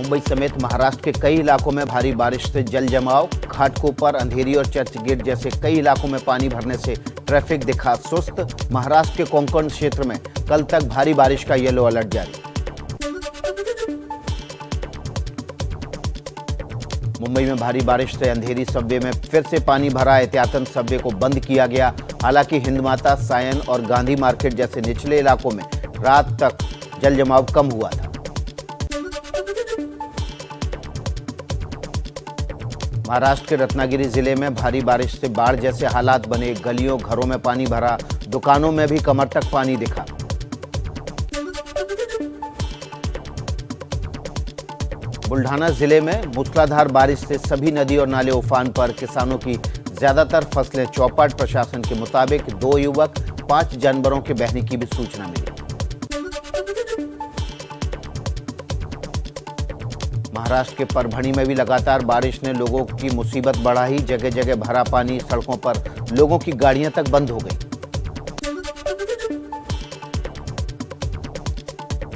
मुंबई समेत महाराष्ट्र के कई इलाकों में भारी बारिश से जल जमाव, घाटकोपर, अंधेरी और चर्चगेट जैसे कई इलाकों में पानी भरने से ट्रैफिक दिखा सुस्त। महाराष्ट्र के कोंकण क्षेत्र में कल तक भारी बारिश का येलो अलर्ट जारी। मुंबई में भारी बारिश से अंधेरी सबवे में फिर से पानी भरा। एहतियातन सबवे को बंद किया गया। हालांकि हिंदमाता, सायन और गांधी मार्केट जैसे निचले इलाकों में रात तक जल जमाव कम हुआ था। महाराष्ट्र के रत्नागिरी जिले में भारी बारिश से बाढ़ जैसे हालात बने। गलियों, घरों में पानी भरा। दुकानों में भी कमर तक पानी दिखा। बुल्ढाना जिले में मूसलाधार बारिश से सभी नदी और नाले उफान पर। किसानों की ज्यादातर फसलें चौपट। प्रशासन के मुताबिक 2 युवक, 5 जानवरों के बहने की भी सूचना मिली। महाराष्ट्र के परभणी में भी लगातार बारिश ने लोगों की मुसीबत बढ़ाई। जगह जगह भरा पानी। सड़कों पर लोगों की गाड़ियां तक बंद हो गई।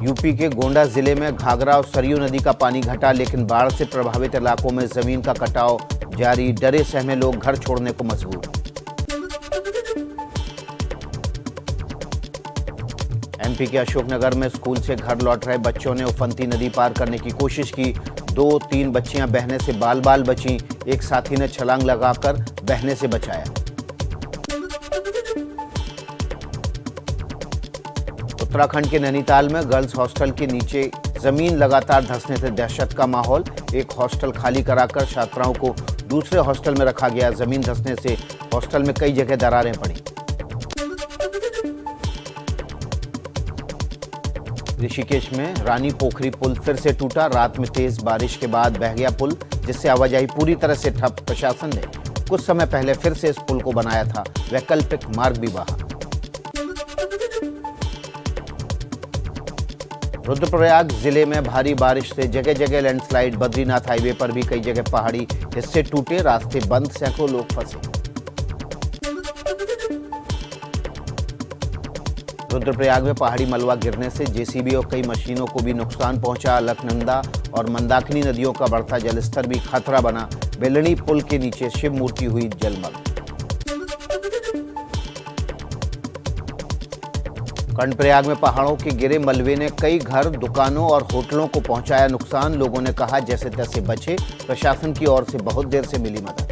यूपी के गोंडा जिले में घाघरा और सरयू नदी का पानी घटा, लेकिन बाढ़ से प्रभावित इलाकों में जमीन का कटाव जारी। डरे सहमे लोग घर छोड़ने को मजबूर। एमपी के अशोकनगर में स्कूल से घर लौट रहे बच्चों ने उफनती नदी पार करने की कोशिश की। 2-3 बच्चियां बहने से बाल बाल बचीं। एक साथी ने छलांग लगाकर बहने से बचाया। उत्तराखंड के नैनीताल में गर्ल्स हॉस्टल के नीचे जमीन लगातार धंसने से दहशत का माहौल। एक हॉस्टल खाली कराकर छात्राओं को दूसरे हॉस्टल में रखा गया। जमीन धंसने से हॉस्टल में कई जगह दरारें पड़ी। ऋषिकेश में रानी पोखरी पुल फिर से टूटा। रात में तेज बारिश के बाद बह गया पुल, जिससे आवाजाही पूरी तरह से ठप। प्रशासन ने कुछ समय पहले फिर से इस पुल को बनाया था। वैकल्पिक मार्ग भी बहा। रुद्रप्रयाग जिले में भारी बारिश से जगह जगह लैंडस्लाइड। बद्रीनाथ हाईवे पर भी कई जगह पहाड़ी हिस्से टूटे। रास्ते बंद, सैकड़ों लोग फंसे। रुद्रप्रयाग में पहाड़ी मलबा गिरने से जेसीबी और कई मशीनों को भी नुकसान पहुंचा। अलकनंदा और मंदाकिनी नदियों का बढ़ता जलस्तर भी खतरा बना। बेलनी पुल के नीचे शिव मूर्ति हुई जलमग्न। कर्णप्रयाग में पहाड़ों के गिरे मलबे ने कई घर, दुकानों और होटलों को पहुंचाया नुकसान। लोगों ने कहा जैसे तैसे बचे। प्रशासन की ओर से बहुत देर से मिली मदद।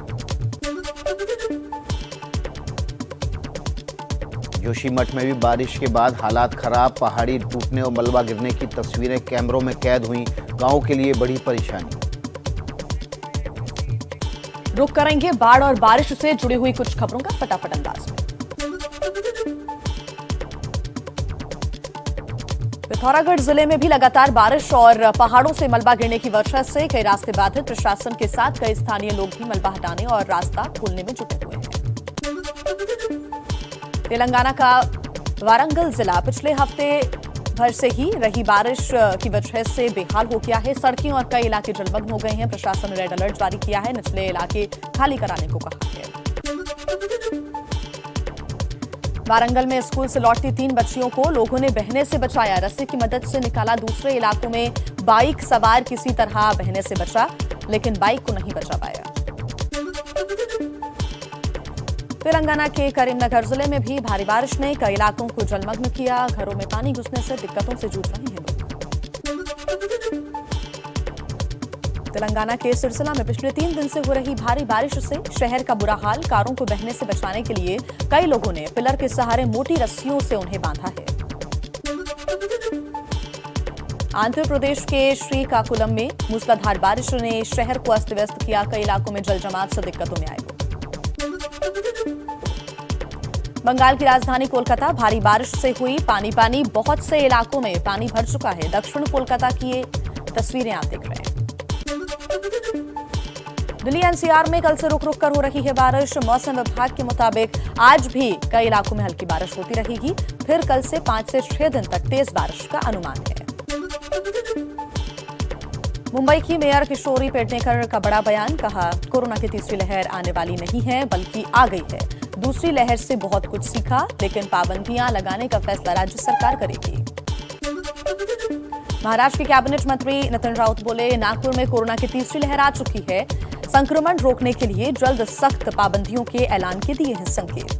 जोशीमठ में भी बारिश के बाद हालात खराब। पहाड़ी टूटने और मलबा गिरने की तस्वीरें कैमरों में कैद हुई। गांव के लिए बड़ी परेशानी। रुक करेंगे बाढ़ और बारिश से जुड़ी हुई कुछ खबरों का फटाफट अंदाज में। पिथौरागढ़ जिले में भी लगातार बारिश और पहाड़ों से मलबा गिरने की वजह से कई रास्ते बाधित। प्रशासन के साथ कई स्थानीय लोग भी मलबा हटाने और रास्ता खोलने में जुटे हुए हैं। तेलंगाना का वारंगल जिला पिछले हफ्ते भर से ही रही बारिश की वजह से बेहाल हो गया है। सड़कें और कई इलाके जलमग्न हो गए हैं। प्रशासन ने रेड अलर्ट जारी किया है। निचले इलाके खाली कराने को कहा है। वारंगल में स्कूल से लौटती 3 बच्चियों को लोगों ने बहने से बचाया। रस्सी की मदद से निकाला। दूसरे इलाकों में बाइक सवार किसी तरह बहने से बचा, लेकिन बाइक को नहीं बचा पाया। तेलंगाना के करीमनगर जिले में भी भारी बारिश ने कई इलाकों को जलमग्न किया। घरों में पानी घुसने से दिक्कतों से जूझ रहे हैं लोग। तेलंगाना के सिरसिला में पिछले 3 दिन से हो रही भारी बारिश से शहर का बुरा हाल। कारों को बहने से बचाने के लिए कई लोगों ने पिलर के सहारे मोटी रस्सियों से उन्हें बांधा है। आंध्र प्रदेश के श्रीकाकुलम में मूसलाधार बारिश ने शहर को अस्त व्यस्त किया। कई इलाकों में जल जमाव से दिक्कतों में आए लोग। बंगाल की राजधानी कोलकाता भारी बारिश से हुई पानी पानी। बहुत से इलाकों में पानी भर चुका है। दक्षिण कोलकाता की ये तस्वीरें आप देख रहे हैं। दिल्ली एनसीआर में कल से रुक रुक कर हो रही है बारिश। मौसम विभाग के मुताबिक आज भी कई इलाकों में हल्की बारिश होती रहेगी। फिर कल से 5 से 6 दिन तक तेज बारिश का अनुमान है। मुंबई की मेयर किशोरी पेडनेकर का बड़ा बयान। कहा कोरोना की तीसरी लहर आने वाली नहीं है, बल्कि आ गई है। दूसरी लहर से बहुत कुछ सीखा, लेकिन पाबंदियां लगाने का फैसला राज्य सरकार करेगी। महाराष्ट्र के कैबिनेट मंत्री नितिन राउत बोले, नागपुर में कोरोना की तीसरी लहर आ चुकी है। संक्रमण रोकने के लिए जल्द सख्त पाबंदियों के ऐलान के दिए हैं संकेत।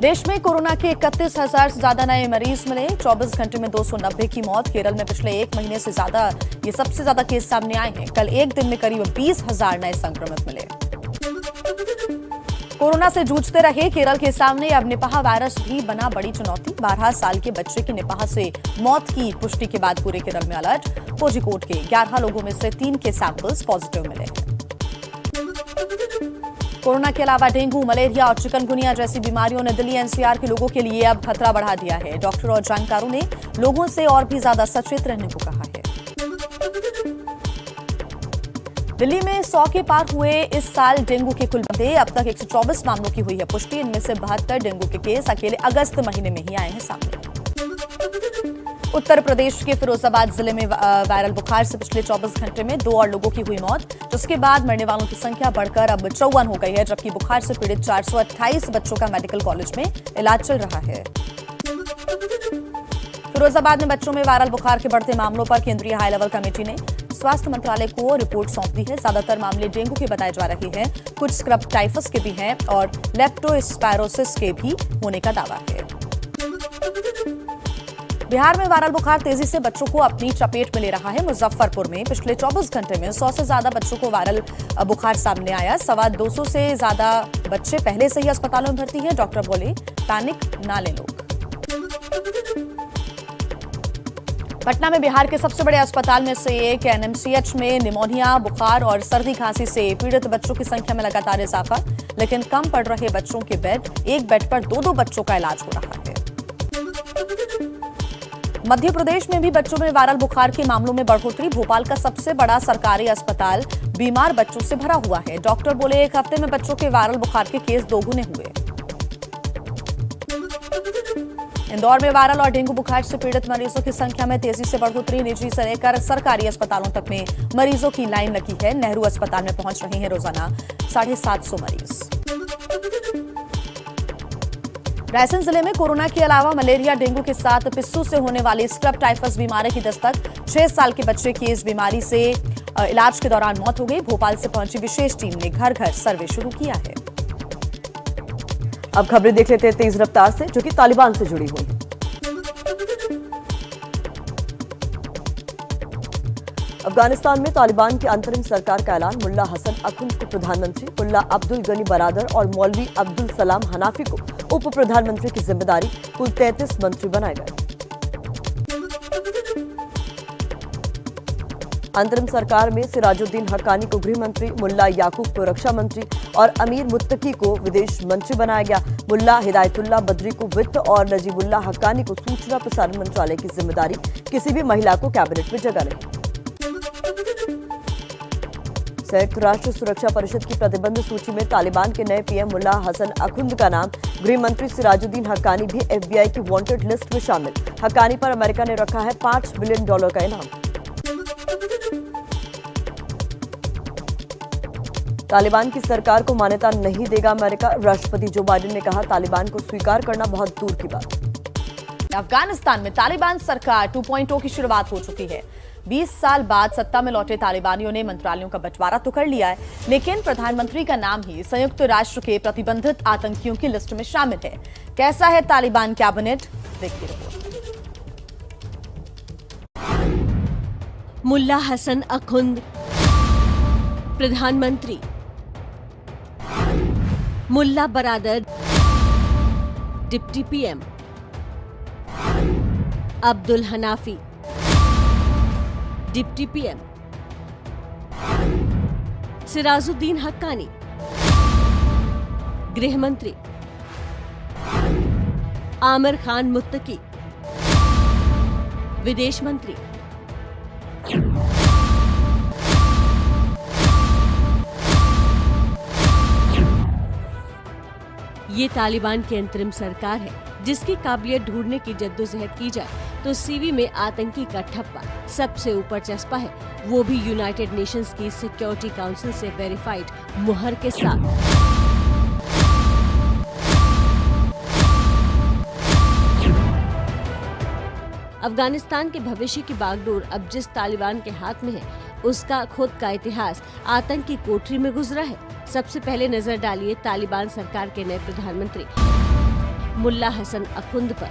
देश में कोरोना के 31,000 से ज्यादा नए मरीज मिले। 24 घंटे में 290 की मौत। केरल में पिछले एक महीने से ज्यादा ये सबसे ज्यादा केस सामने आए हैं। कल एक दिन में करीब 20,000 नए संक्रमित मिले। कोरोना से जूझते रहे केरल के सामने अब निपाह वायरस भी बना बड़ी चुनौती। 12 साल के बच्चे की निपाह से मौत की पुष्टि के बाद पूरे केरल में अलर्ट। कोझिकोड के 11 लोगों में से 3 के सैंपल्स पॉजिटिव मिले। कोरोना के अलावा डेंगू, मलेरिया और चिकनगुनिया जैसी बीमारियों ने दिल्ली एनसीआर के लोगों के लिए अब खतरा बढ़ा दिया है। डॉक्टर और जानकारों ने लोगों से और भी ज्यादा सचेत रहने को कहा है। दिल्ली में 100 के पार हुए इस साल डेंगू के कुल मामले। अब तक 124 मामलों की हुई है पुष्टि। इनमें से 72 डेंगू के केस अकेले अगस्त महीने में ही आए हैं सामने। उत्तर प्रदेश के फिरोजाबाद जिले में वायरल बुखार से पिछले 24 घंटे में 2 और लोगों की हुई मौत, जिसके बाद मरने वालों की संख्या बढ़कर अब 54 हो गई है, जबकि बुखार से पीड़ित 428 बच्चों का मेडिकल कॉलेज में इलाज चल रहा है। फिरोजाबाद में बच्चों में वायरल बुखार के बढ़ते मामलों पर केंद्रीय हाई लेवल कमेटी ने स्वास्थ्य मंत्रालय को रिपोर्ट सौंप दी है। ज्यादातर मामले डेंगू के बताए जा रहे हैं, कुछ स्क्रब टाइफस के भी हैं और लेप्टोस्पायरोसिस के भी होने का दावा है। बिहार में वायरल बुखार तेजी से बच्चों को अपनी चपेट में ले रहा है। मुजफ्फरपुर में पिछले 24 घंटे में 100 से ज्यादा बच्चों को वायरल बुखार सामने आया। 250 से ज्यादा बच्चे पहले से ही अस्पतालों में भर्ती हैं। डॉक्टर बोले, पैनिक ना ले लोग। पटना में बिहार के सबसे बड़े अस्पताल में से एक एनएमसीएच में निमोनिया, बुखार और सर्दी खांसी से पीड़ित बच्चों की संख्या में लगातार इजाफा, लेकिन कम पड़ रहे बच्चों के बेड। एक बेड पर 2-2 बच्चों का इलाज हो रहा है। मध्य प्रदेश में भी बच्चों में वायरल बुखार के मामलों में बढ़ोतरी। भोपाल का सबसे बड़ा सरकारी अस्पताल बीमार बच्चों से भरा हुआ है। डॉक्टर बोले, एक हफ्ते में बच्चों के वायरल बुखार के केस दोगुने हुए। इंदौर में वायरल और डेंगू बुखार से पीड़ित मरीजों की संख्या में तेजी से बढ़ोतरी। निजी से लेकर सरकारी अस्पतालों तक में मरीजों की लाइन लगी है। नेहरू अस्पताल में पहुंच रहे हैं रोजाना 750 मरीज। रायसेन जिले में कोरोना के अलावा मलेरिया, डेंगू के साथ पिस्सू से होने वाली स्क्रब टाइफस बीमारी की दस्तक। 6 साल के बच्चे की इस बीमारी से इलाज के दौरान मौत हो गई। भोपाल से पहुंची विशेष टीम ने घर घर सर्वे शुरू किया है। अब खबरें देख लेते हैं तेज रफ्तार से, जो कि तालिबान से जुड़ी हुई। अफगानिस्तान में तालिबान की अंतरिम सरकार का ऐलान। मुल्ला हसन अखुंद को प्रधानमंत्री, मुल्ला अब्दुल गनी बरादर और मौलवी अब्दुल सलाम हनाफी को उप प्रधानमंत्री की जिम्मेदारी। कुल 33 मंत्री बनाए गए। अंतरिम सरकार में सिराजुद्दीन हक्कानी को गृह मंत्री, मुल्ला याकूब को रक्षा मंत्री और अमीर मुत्तकी को विदेश मंत्री बनाया गया। मुल्ला हिदायतुल्लाह बद्री को वित्त और नजीबुल्ला हक्कानी को सूचना प्रसारण मंत्रालय की जिम्मेदारी। किसी भी महिला को कैबिनेट में जगह नहीं। संयुक्त राष्ट्र सुरक्षा परिषद की प्रतिबंध सूची में तालिबान के नए पीएम मुल्ला हसन अखुंद का नाम। गृह मंत्री सिराजुद्दीन हक्कानी भी एफबीआई की वांटेड लिस्ट में शामिल। हक्कानी पर अमेरिका ने रखा है $5 बिलियन का इनाम। तालिबान की सरकार को मान्यता नहीं देगा अमेरिका। राष्ट्रपति जो बाइडेन ने कहा, तालिबान को स्वीकार करना बहुत दूर की बात। अफगानिस्तान में तालिबान सरकार 2.0 की शुरुआत हो चुकी है। 20 साल बाद सत्ता में लौटे तालिबानियों ने मंत्रालयों का बंटवारा तो कर लिया है, लेकिन प्रधानमंत्री का नाम ही संयुक्त राष्ट्र के प्रतिबंधित आतंकियों की लिस्ट में शामिल है। कैसा है तालिबान कैबिनेट, देखिए रिपोर्ट। मुल्ला हसन अखुंद प्रधानमंत्री, Mullah Baradar deputy PM, Abdul Hanafi deputy PM, Sirajuddin Haqqani गृह मंत्री, आमिर खान मुत्तकी विदेश मंत्री। ये तालिबान की अंतरिम सरकार है, जिसकी काबिलियत ढूंढने की जद्दोजहद की जाए तो सीवी में आतंकी का ठप्पा सबसे ऊपर चस्पा है, वो भी यूनाइटेड नेशंस की सिक्योरिटी काउंसिल से वेरीफाइड मुहर के साथ। अफगानिस्तान के भविष्य की बागडोर अब जिस तालिबान के हाथ में है, उसका खुद का इतिहास आतंक की कोठरी में गुजरा है। सबसे पहले नजर डालिए तालिबान सरकार के नए प्रधानमंत्री मुल्ला हसन अखुंद पर।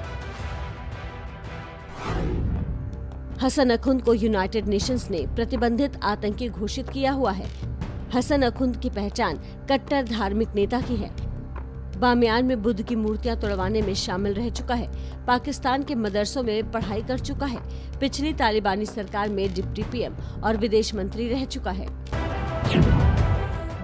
हसन अखुंद को यूनाइटेड नेशंस ने प्रतिबंधित आतंकी घोषित किया हुआ है। हसन अखुंद की पहचान कट्टर धार्मिक नेता की है। बामियान में बुद्ध की मूर्तियां तोड़वाने में शामिल रह चुका है। पाकिस्तान के मदरसों में पढ़ाई कर चुका है। पिछली तालिबानी सरकार में डिप्टी पीएम और विदेश मंत्री रह चुका है।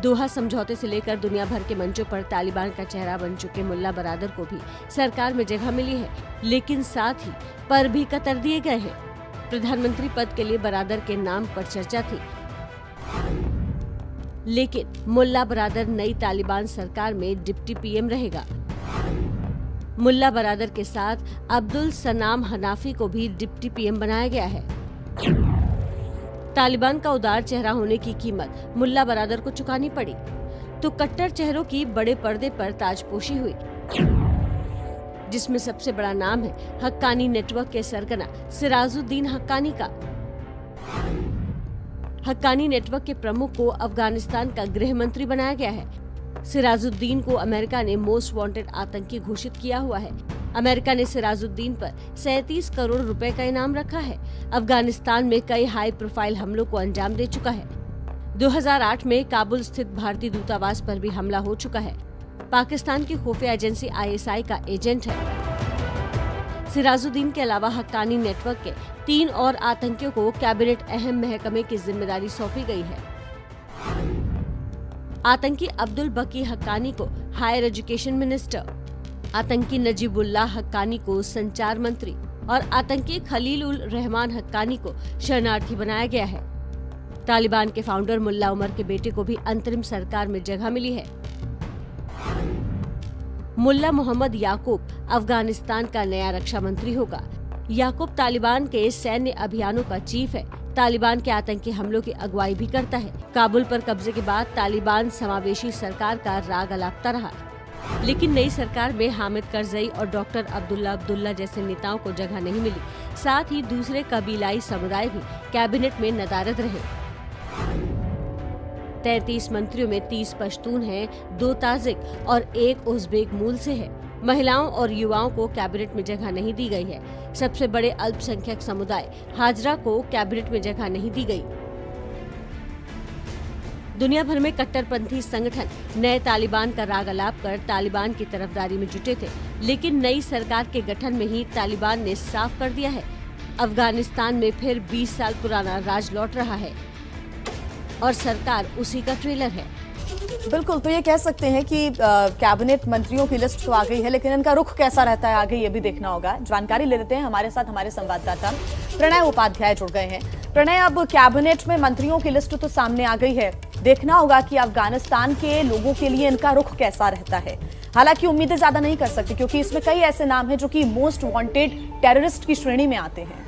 दोहा समझौते से लेकर दुनिया भर के मंचों पर तालिबान का चेहरा बन चुके मुल्ला बरादर को भी सरकार में जगह मिली है, लेकिन साथ ही पर भी कतर दिए गए हैं। प्रधानमंत्री पद के लिए बरादर के नाम पर चर्चा थी, लेकिन मुल्ला बरादर नई तालिबान सरकार में डिप्टी पीएम रहेगा। मुल्ला बरादर के साथ अब्दुल सनाम हनाफी को भी डिप्टी पीएम बनाया गया है। तालिबान का उदार चेहरा होने की कीमत मुल्ला बरादर को चुकानी पड़ी, तो कट्टर चेहरों की बड़े पर्दे पर ताजपोशी हुई, जिसमें सबसे बड़ा नाम है हक्कानी नेटवर्क के सरगना सिराजुद्दीन हक्कानी का। हक्कानी नेटवर्क के प्रमुख को अफगानिस्तान का गृह मंत्री बनाया गया है। सिराजुद्दीन को अमेरिका ने मोस्ट वांटेड आतंकी घोषित किया हुआ है। अमेरिका ने सिराजुद्दीन पर 37 करोड़ रुपए का इनाम रखा है। अफगानिस्तान में कई हाई प्रोफाइल हमलों को अंजाम दे चुका है। 2008 में काबुल स्थित भारतीय दूतावास पर भी हमला हो चुका है। पाकिस्तान की खुफिया एजेंसी ISI का एजेंट है। सिराजुद्दीन के अलावा हक्कानी नेटवर्क के 3 और आतंकियों को कैबिनेट अहम महकमे की जिम्मेदारी सौंपी गई है। आतंकी अब्दुल बकी हक्कानी को हायर एजुकेशन मिनिस्टर, आतंकी नजीबुल्लाह हक्कानी को संचार मंत्री और आतंकी खलील उल रहमान हक्कानी को शरणार्थी बनाया गया है। तालिबान के फाउंडर मुल्ला उमर के बेटे को भी अंतरिम सरकार में जगह मिली है। मुल्ला मोहम्मद याकूब अफगानिस्तान का नया रक्षा मंत्री होगा। याकूब तालिबान के सैन्य अभियानों का चीफ है। तालिबान के आतंकी हमलों की अगुवाई भी करता है। काबुल पर कब्जे के बाद तालिबान समावेशी सरकार का राग अलापता रहा, लेकिन नई सरकार में हामिद करजई और डॉक्टर अब्दुल्ला जैसे नेताओं को जगह नहीं मिली। साथ ही दूसरे कबीलाई समुदाय भी कैबिनेट में नदारद रहे। 33 मंत्रियों में 30 पश्तून हैं, 2 ताजिक और 1 उज़्बेक मूल से है। महिलाओं और युवाओं को कैबिनेट में जगह नहीं दी गई है। सबसे बड़े अल्पसंख्यक समुदाय हाजरा को कैबिनेट में जगह नहीं दी गई। दुनिया भर में कट्टरपंथी संगठन नए तालिबान का राग अलाप कर तालिबान की तरफदारी में जुटे थे, लेकिन नई सरकार के गठन में ही तालिबान ने साफ कर दिया है, अफगानिस्तान में फिर 20 साल पुराना राज लौट रहा है और सरकार उसी का ट्रेलर है। बिल्कुल, तो ये कह सकते हैं कि कैबिनेट मंत्रियों की लिस्ट तो आ गई है, लेकिन इनका रुख कैसा रहता है आगे ये भी देखना होगा। जानकारी ले लेते हैं, हमारे साथ हमारे संवाददाता प्रणय उपाध्याय जुड़ गए हैं। प्रणय, अब कैबिनेट में मंत्रियों की लिस्ट तो सामने आ गई है, देखना होगा कि अफगानिस्तान के लोगों के लिए इनका रुख कैसा रहता है। हालांकि उम्मीदें ज्यादा नहीं कर सकते, क्योंकि इसमें कई ऐसे नाम हैं जो कि मोस्ट वांटेड टेररिस्ट की श्रेणी में आते हैं।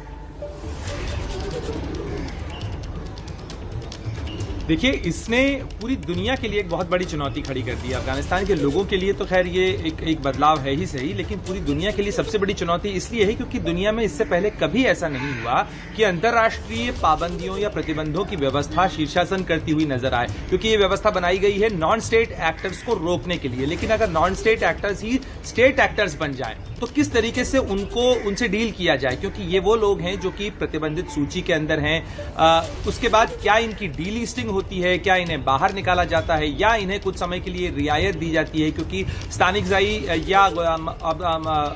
देखिए, इसने पूरी दुनिया के लिए एक बहुत बड़ी चुनौती खड़ी कर दी है। अफगानिस्तान के लोगों के लिए तो खैर ये एक बदलाव है ही सही, लेकिन पूरी दुनिया के लिए सबसे बड़ी चुनौती इसलिए है क्योंकि दुनिया में इससे पहले कभी ऐसा नहीं हुआ कि अंतर्राष्ट्रीय पाबंदियों या प्रतिबंधों की व्यवस्था शीर्षासन करती हुई नजर आए। क्योंकि ये व्यवस्था बनाई गई है नॉन स्टेट एक्टर्स को रोकने के लिए, लेकिन अगर नॉन स्टेट एक्टर्स ही स्टेट एक्टर्स बन जाए तो किस तरीके से उनसे डील किया जाए, क्योंकि ये वो लोग हैं जो कि प्रतिबंधित सूची के अंदर हैं। उसके बाद क्या इनकी डीलिस्टिंग होती है, क्या इन्हें बाहर निकाला जाता है या इन्हें कुछ समय के लिए रियायत दी जाती है, क्योंकि स्थानिक जाई या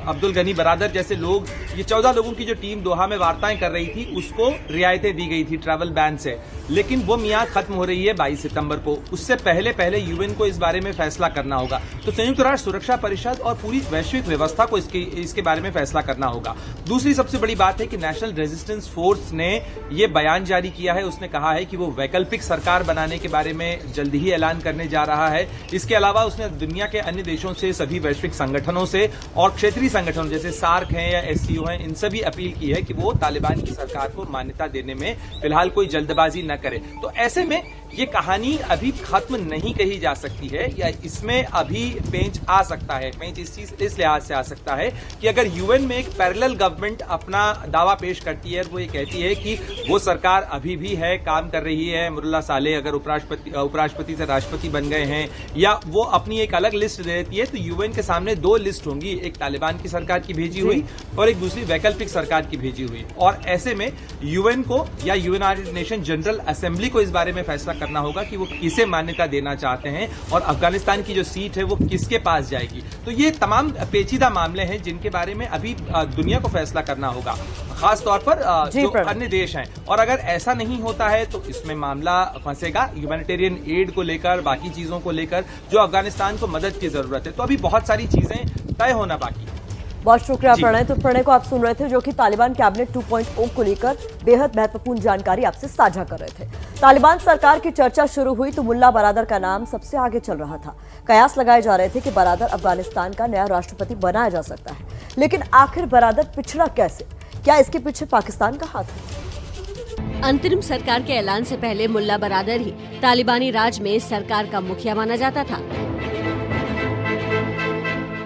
अब्दुल गनी बरादर जैसे लोग, ये 14 लोगों की जो टीम दोहा में वार्ताएं कर रही थी उसको रियायतें दी गई थी ट्रैवल बैन से, लेकिन वो मियाद खत्म हो रही है 22 सितंबर को। उससे पहले यूएन को इस बारे में फैसला करना होगा, तो संयुक्त राष्ट्र सुरक्षा परिषद और पूरी वैश्विक व्यवस्था को इसके बारे में फैसला करना होगा। दूसरी सबसे बड़ी बात है कि नेशनल रेजिस्टेंस फोर्स ने यह बयान जारी किया है, उसने कहा है कि वो वैकल्पिक सरकार बनाने के बारे में जल्दी ही ऐलान करने जा रहा है। इसके अलावा उसने दुनिया के अन्य देशों से, सभी वैश्विक संगठनों से और क्षेत्रीय संगठनों जैसे सार्क हैं या SCO हैं, इनसे भी अपील की है कि वो तालिबान की सरकार को मान्यता देने में फिलहाल कोई जल्दबाजी न करे। तो ऐसे में ये कहानी अभी खत्म नहीं कही जा सकती है, या इसमें अभी पेंच आ सकता है। पेंच इस लिहाज से आ सकता है कि अगर यूएन में एक पैरेलल गवर्नमेंट अपना दावा पेश करती है, वो ये कहती है कि वो सरकार अभी भी है, काम कर रही है, मुल्ला सालेह अगर उपराष्ट्रपति से राष्ट्रपति बन गए हैं, या वो अपनी एक अलग लिस्ट दे देती है, तो यूएन के सामने दो लिस्ट होंगी, एक तालिबान की सरकार की भेजी हुई और एक दूसरी वैकल्पिक सरकार की भेजी हुई। और ऐसे में यूएन को या यूनाइटेड नेशन जनरल असेंबली को इस बारे में फैसला करना होगा कि वो किसे मान्यता देना चाहते हैं और अफगानिस्तान की जो सीट है वो किसके पास जाएगी। तो ये तमाम पेचीदा मामले हैं जिनके बारे में अभी दुनिया को फैसला करना होगा, खास तौर पर जो अन्य देश हैं। और अगर ऐसा नहीं होता है तो इसमें मामला फंसेगा ह्यूमैनिटेरियन एड को लेकर, बाकी चीजों को लेकर जो अफगानिस्तान को मदद की जरूरत है। तो अभी बहुत सारी चीजें तय होना बाकी है। बहुत शुक्रिया प्रणय। तो प्रणय को आप सुन रहे थे, जो कि तालिबान कैबिनेट 2.0 को लेकर बेहद महत्वपूर्ण जानकारी आपसे साझा कर रहे थे। तालिबान सरकार की चर्चा शुरू हुई तो मुल्ला बरादर का नाम सबसे आगे चल रहा था। कयास लगाए जा रहे थे कि बरादर अफगानिस्तान का नया राष्ट्रपति बनाया जा सकता है, लेकिन आखिर बरादर पिछड़ा कैसे? क्या इसके पीछे पाकिस्तान का हाथ है? अंतरिम सरकार के ऐलान से पहले मुल्ला बरादर ही तालिबानी राज में सरकार का मुखिया माना जाता था।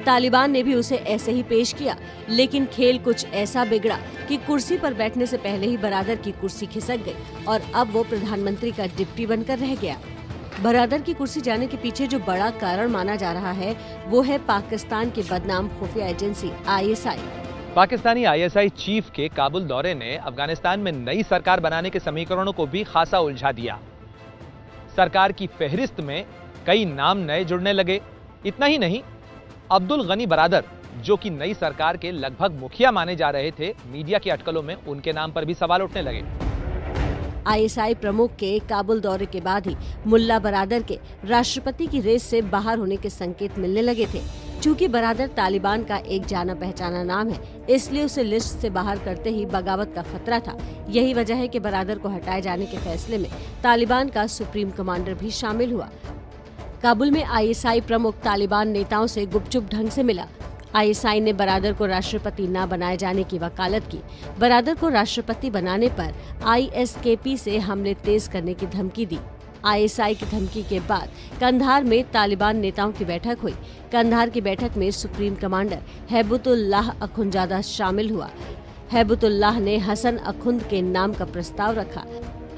तालिबान ने भी उसे ऐसे ही पेश किया, लेकिन खेल कुछ ऐसा बिगड़ा कि कुर्सी पर बैठने से पहले ही बरादर की कुर्सी खिसक गई और अब वो प्रधानमंत्री का डिप्टी बनकर रह गया। बरादर की कुर्सी जाने के पीछे जो बड़ा कारण माना जा रहा है वो है पाकिस्तान की बदनाम खुफिया agency ISI। Pakistani ISI chief के काबुल दौरे ने अफगानिस्तान में नई सरकार बनाने के समीकरणों को भी खासा उलझा दिया। सरकार की फहरिस्त में कई नाम नए जुड़ने लगे। इतना ही नहीं, अब्दुल गनी बरादर, जो कि नई सरकार के लगभग मुखिया माने जा रहे थे, मीडिया की अटकलों में उनके नाम पर भी सवाल उठने लगे। ISI प्रमुख के काबुल दौरे के बाद ही मुल्ला बरादर के राष्ट्रपति की रेस से बाहर होने के संकेत मिलने लगे थे। चूंकि बरादर तालिबान का एक जाना पहचाना नाम है, इसलिए उसे लिस्ट से बाहर करते ही बगावत का खतरा था। यही वजह है कि बरादर को हटाए जाने के फैसले में तालिबान का सुप्रीम कमांडर भी शामिल हुआ। काबुल में ISI प्रमुख तालिबान नेताओं से गुपचुप ढंग से मिला। ISI ने बरादर को राष्ट्रपति न बनाए जाने की वकालत की। बरादर को राष्ट्रपति बनाने पर ISKP से हमले तेज करने की धमकी दी। ISI की धमकी के बाद कंधार में तालिबान नेताओं की बैठक हुई। कंधार की बैठक में सुप्रीम कमांडर हैबतुल्लाह अखुंदजादा शामिल हुआ। हैबतुल्लाह ने हसन अखुंद के नाम का प्रस्ताव रखा।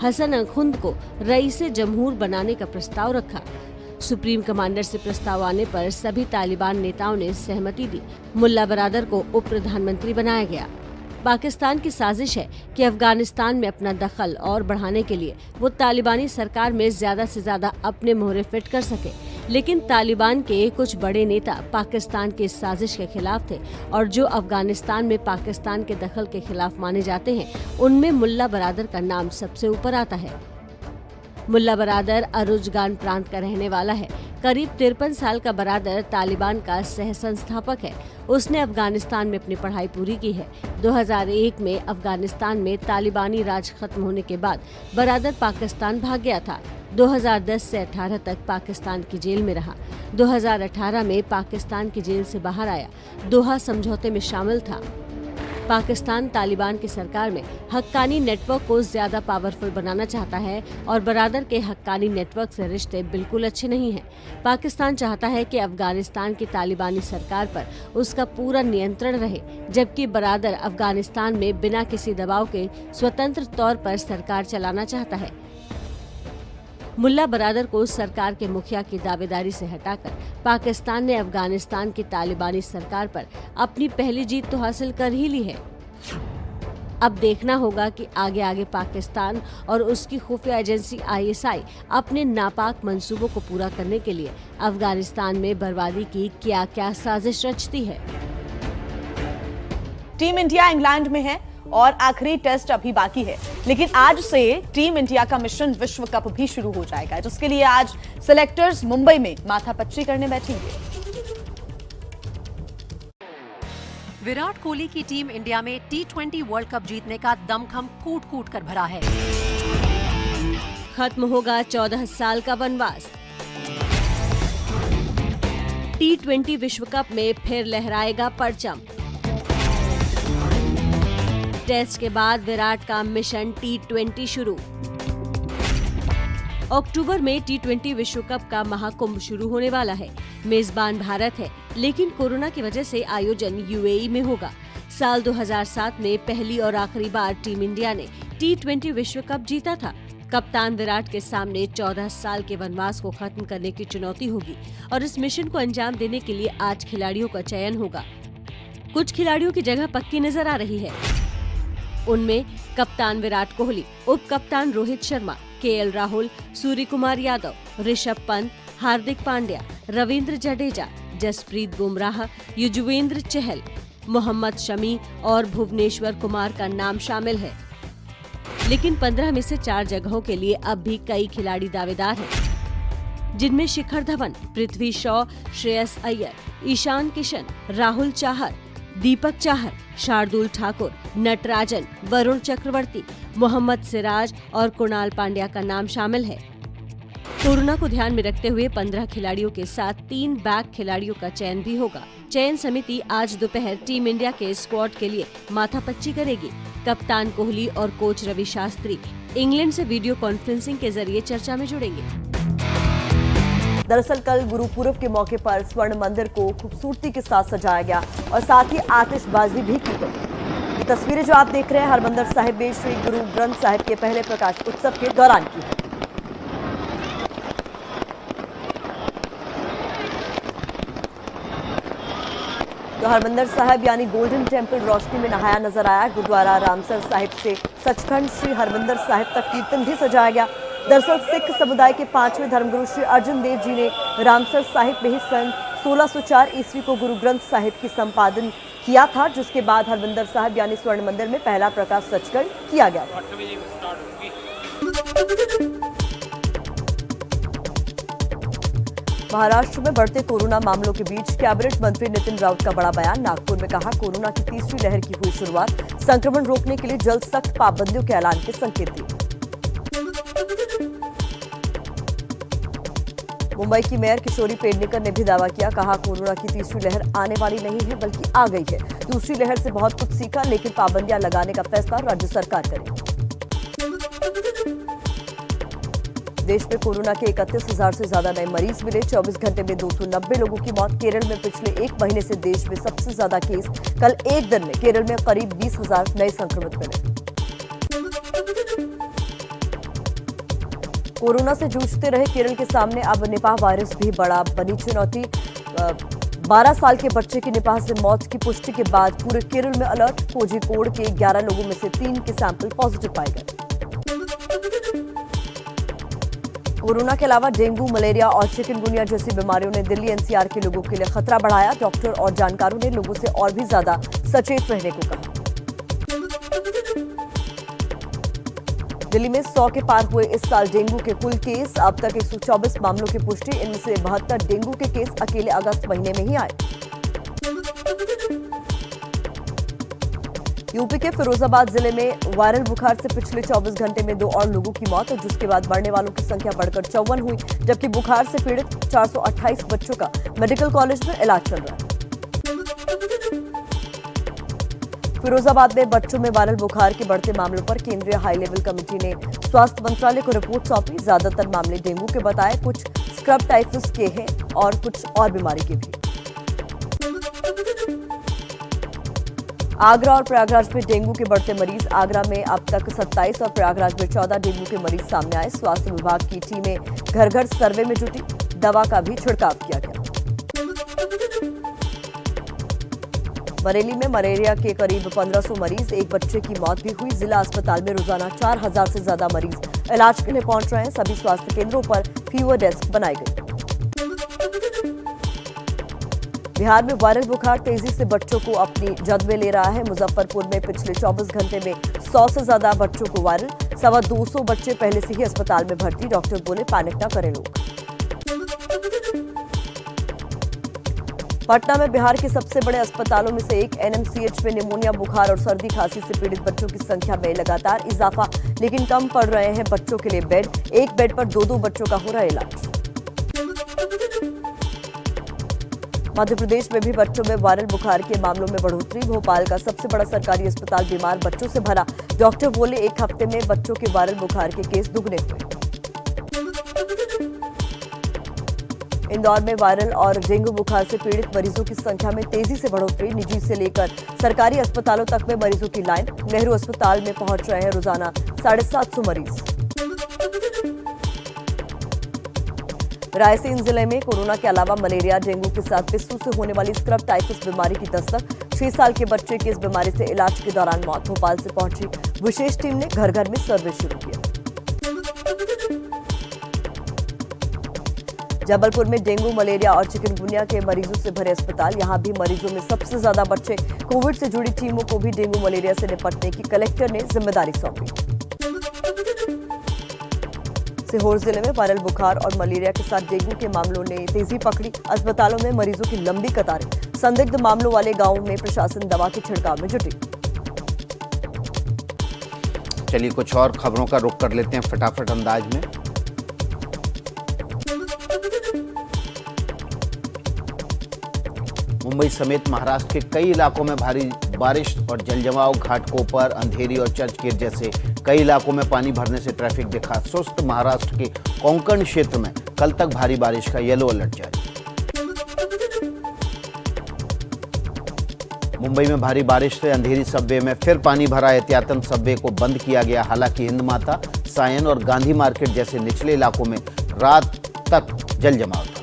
हसन अखुंद को रईसे जमहूर बनाने का प्रस्ताव रखा। सुप्रीम कमांडर से प्रस्ताव आने पर सभी तालिबान नेताओं ने सहमति दी। मुल्ला बरादर को उप प्रधानमंत्री बनाया गया। पाकिस्तान की साजिश है कि अफगानिस्तान में अपना दखल और बढ़ाने के लिए वो तालिबानी सरकार में ज्यादा से ज्यादा अपने मोहरे फिट कर सके, लेकिन तालिबान के कुछ बड़े नेता पाकिस्तान की इस साजिश के खिलाफ थे और जो अफगानिस्तान में पाकिस्तान के दखल के खिलाफ माने जाते हैं, उनमें मुल्ला बरादर का नाम सबसे ऊपर आता है। मुल्ला बरादर अरुजगान प्रांत का रहने वाला है। करीब 53 साल का बरादर तालिबान का सह संस्थापक है। उसने अफगानिस्तान में अपनी पढ़ाई पूरी की है। 2001 में अफगानिस्तान में तालिबानी राज खत्म होने के बाद बरादर पाकिस्तान भाग गया था। 2010 से 18 तक पाकिस्तान की जेल में रहा। 2018 में पाकिस्तान की जेल से बाहर आया। दोहा समझौते में शामिल था। पाकिस्तान तालिबान की सरकार में हक्कानी नेटवर्क को ज्यादा पावरफुल बनाना चाहता है और बरादर के हक्कानी नेटवर्क से रिश्ते बिल्कुल अच्छे नहीं हैं। पाकिस्तान चाहता है कि अफगानिस्तान की तालिबानी सरकार पर उसका पूरा नियंत्रण रहे, जबकि बरादर अफगानिस्तान में बिना किसी दबाव के स्वतंत्र तौर पर सरकार चलाना चाहता है। मुल्ला बरादर को सरकार के मुखिया की दावेदारी से हटाकर पाकिस्तान ने अफगानिस्तान की तालिबानी सरकार पर अपनी पहली जीत तो हासिल कर ही ली है। अब देखना होगा कि आगे आगे पाकिस्तान और उसकी खुफिया एजेंसी ISI अपने नापाक मंसूबों को पूरा करने के लिए अफगानिस्तान में बर्बादी की क्या क्या साजिश रचती है। टीम इंडिया इंग्लैंड में है और आखिरी टेस्ट अभी बाकी है, लेकिन आज से टीम इंडिया का मिशन विश्व कप भी शुरू हो जाएगा, जिसके लिए आज सिलेक्टर्स मुंबई में माथापच्ची करने बैठेंगे। विराट कोहली की टीम इंडिया में T20 वर्ल्ड कप जीतने का दमखम कूट-कूट कर भरा है। खत्म होगा 14 साल का वनवास। T20 विश्व कप में फिर लहराएगा परचम। टेस्ट के बाद विराट का मिशन T20 शुरू। अक्टूबर में T20 विश्व कप का महाकुंभ शुरू होने वाला है। मेजबान भारत है, लेकिन कोरोना की वजह से आयोजन UAE में होगा। साल 2007 में पहली और आखिरी बार टीम इंडिया ने T20 विश्व कप जीता था। कप्तान विराट के सामने 14 साल के वनवास को खत्म करने की चुनौती होगी और इस मिशन को अंजाम देने के लिए 8 खिलाड़ियों का चयन होगा। कुछ खिलाड़ियों की जगह पक्की नजर आ रही है। उनमें कप्तान विराट कोहली, उप कप्तान रोहित शर्मा, KL राहुल, सूर्य कुमार यादव, ऋषभ पंत, हार्दिक पांड्या, रविंद्र जडेजा, जसप्रीत बुमराह, युजवेंद्र चहल, मोहम्मद शमी और भुवनेश्वर कुमार का नाम शामिल है। लेकिन 15 में से 4 जगहों के लिए अब भी कई खिलाड़ी दावेदार हैं, जिनमें शिखर धवन, पृथ्वी शॉ, श्रेयस अय्यर, ईशान किशन, राहुल चाहर, दीपक चाहर, शार्दुल ठाकुर, नटराजन, वरुण चक्रवर्ती, मोहम्मद सिराज और कुणाल पांड्या का नाम शामिल है। कोरोना को ध्यान में रखते हुए 15 खिलाड़ियों के साथ 3 बैक खिलाड़ियों का चयन भी होगा। चयन समिति आज दोपहर टीम इंडिया के स्क्वाड के लिए माथापच्ची करेगी। कप्तान कोहली और कोच रवि शास्त्री इंग्लैंड से वीडियो कॉन्फ्रेंसिंग के जरिए चर्चा में जुड़ेंगे। दरअसल कल गुरु पूरब के मौके पर स्वर्ण मंदिर को खूबसूरती के साथ सजाया गया और साथ ही आतिशबाजी भी की गई। ये तस्वीरें जो आप देख रहे हैं हरमंदिर साहिब में श्री गुरु ग्रंथ साहिब के पहले प्रकाश उत्सव के दौरान की है। तो हरमंदिर साहिब यानी गोल्डन टेम्पल रोशनी में नहाया नजर आया। गुरुद्वारा रामसर साहिब से सचखंड श्री हरमंदिर साहिब तक कीर्तन भी सजाया गया। दरअसल सिख समुदाय के 5वें धर्मगुरु श्री अर्जुन देव जी ने रामसर साहिब में ही सन 1604 ईस्वी को गुरु ग्रंथ साहिब की संपादन किया था, जिसके बाद हरमंदिर साहिब यानी स्वर्ण मंदिर में पहला प्रकाश सचखंड किया गया था। महाराष्ट्र में बढ़ते कोरोना मामलों के बीच कैबिनेट मंत्री नितिन राउत का बड़ा बयान। नागपुर में कहा, कोरोना की तीसरी लहर की हुई शुरुआत, संक्रमण रोकने के लिए जल्द सख्त पाबंदियों के ऐलान के संकेत दिए। मुंबई की मेयर किशोरी पेडनेकर ने भी दावा किया, कहा कोरोना की तीसरी लहर आने वाली नहीं है बल्कि आ गई है। दूसरी लहर से बहुत कुछ सीखा, लेकिन पाबंदियां लगाने का फैसला राज्य सरकार करेगी। देश में कोरोना के 31,000 से ज्यादा नए मरीज मिले। 24 घंटे में 290 लोगों की मौत। केरल में पिछले 1 महीने से देश में सबसे ज्यादा केस। कल एक दिन में केरल में करीब 20,000 नए संक्रमित मिले। कोरोना से जूझते रहे केरल के सामने अब निपाह वायरस भी बड़ा बनी चुनौती। 12 साल के बच्चे की निपाह से मौत की पुष्टि के बाद पूरे केरल में अलर्ट। कोझिकोड के 11 लोगों में से 3 के सैंपल पॉजिटिव पाए गए। कोरोना के अलावा डेंगू, मलेरिया और चिकनगुनिया जैसी बीमारियों ने दिल्ली NCR के लोगों के लिए खतरा बढ़ाया। डॉक्टर और जानकारों ने लोगों से और भी ज्यादा सचेत रहने को कहा। दिल्ली में 100 के पार हुए इस साल डेंगू के कुल केस। अब तक 124 मामलों की पुष्टि। इनमें से 72 डेंगू के केस अकेले अगस्त महीने में ही आए। यूपी के फिरोजाबाद जिले में वायरल बुखार से पिछले 24 घंटे में 2 और लोगों की मौत, जिसके बाद मरने वालों की संख्या बढ़कर 54 हुई, जबकि बुखार से पीड़ित 428 बच्चों का मेडिकल कॉलेज में इलाज चल रहा है। फिरोजाबाद में बच्चों में वायरल बुखार के बढ़ते मामलों पर केंद्रीय हाई लेवल कमेटी ने स्वास्थ्य मंत्रालय को रिपोर्ट सौंपी। ज्यादातर मामले डेंगू के बताए, कुछ स्क्रब टाइफस के हैं और कुछ और बीमारी के भी। आगरा और प्रयागराज में डेंगू के बढ़ते मरीज। आगरा में अब तक 27 और प्रयागराज में 14 डेंगू के मरीज सामने आए। स्वास्थ्य विभाग की टीमें घर घर सर्वे में जुटी। दवा का भी छिड़काव किया गया। बरेली में मलेरिया के करीब 1500 मरीज। एक बच्चे की मौत भी हुई। जिला अस्पताल में रोजाना 4000 से ज्यादा मरीज इलाज के लिए पहुंच रहे हैं। सभी स्वास्थ्य केंद्रों पर फीवर डेस्क बनाई गई। बिहार में वायरल बुखार तेजी से बच्चों को अपनी जद में ले रहा है। मुजफ्फरपुर में पिछले 24 घंटे में 100 से ज्यादा बच्चों को वायरल। 250 बच्चे पहले से ही अस्पताल में भर्ती। डॉक्टर बोले, पैनिक न करें लोग। पटना में बिहार के सबसे बड़े अस्पतालों में से एक NMCH में निमोनिया, बुखार और सर्दी खांसी से पीड़ित बच्चों की संख्या में लगातार इजाफा, लेकिन कम पड़ रहे हैं बच्चों के लिए बेड। एक बेड पर 2-2 बच्चों का हो रहा है इलाज। मध्य प्रदेश में भी बच्चों में वायरल बुखार के मामलों में बढ़ोतरी। भोपाल का सबसे बड़ा सरकारी अस्पताल बीमार बच्चों से भरा। डॉक्टर बोले, एक हफ्ते में बच्चों के वायरल बुखार के केस दुगने हुए। इंदौर में वायरल और डेंगू बुखार से पीड़ित मरीजों की संख्या में तेजी से बढ़ोतरी। निजी से लेकर सरकारी अस्पतालों तक में मरीजों की लाइन। नेहरू अस्पताल में पहुंच रहे हैं रोजाना 750 मरीज। रायसेन जिले में कोरोना के अलावा मलेरिया, डेंगू के साथ पिस्सू से होने वाली स्क्रब टाइफस बीमारी की दस्तक। 6 साल के बच्चे की इस बीमारी से इलाज के दौरान मौत। भोपाल से पहुंची विशेष टीम ने घर घर में सर्वे शुरू किया। जबलपुर में डेंगू, मलेरिया और चिकनगुनिया के मरीजों से भरे अस्पताल। यहां भी मरीजों में सबसे ज्यादा बच्चे। कोविड से जुड़ी टीमों को भी डेंगू मलेरिया से निपटने की कलेक्टर ने जिम्मेदारी सौंपी। सीहोर जिले में वायरल बुखार और मलेरिया के साथ डेंगू के मामलों ने तेजी पकड़ी। अस्पतालों में मरीजों की लंबी कतारें। संदिग्ध मामलों वाले गांवों में प्रशासन दवा के छिड़काव में जुटी। चलिए कुछ और खबरों का रुख कर लेते हैं फटाफट अंदाज में। मुंबई समेत महाराष्ट्र के कई इलाकों में भारी बारिश और जलजमाव। घाटकोपर, अंधेरी और चर्चगेट जैसे कई इलाकों में पानी भरने से ट्रैफिक दिखा सुस्त। महाराष्ट्र के कोंकण क्षेत्र में कल तक भारी बारिश का येलो अलर्ट जारी। मुंबई में भारी बारिश से अंधेरी सबवे में फिर पानी भरा। एहतियातन सबवे को बंद किया गया। हालांकि हिंद माता, सायन और गांधी मार्केट जैसे निचले इलाकों में रात तक जलजमाव था।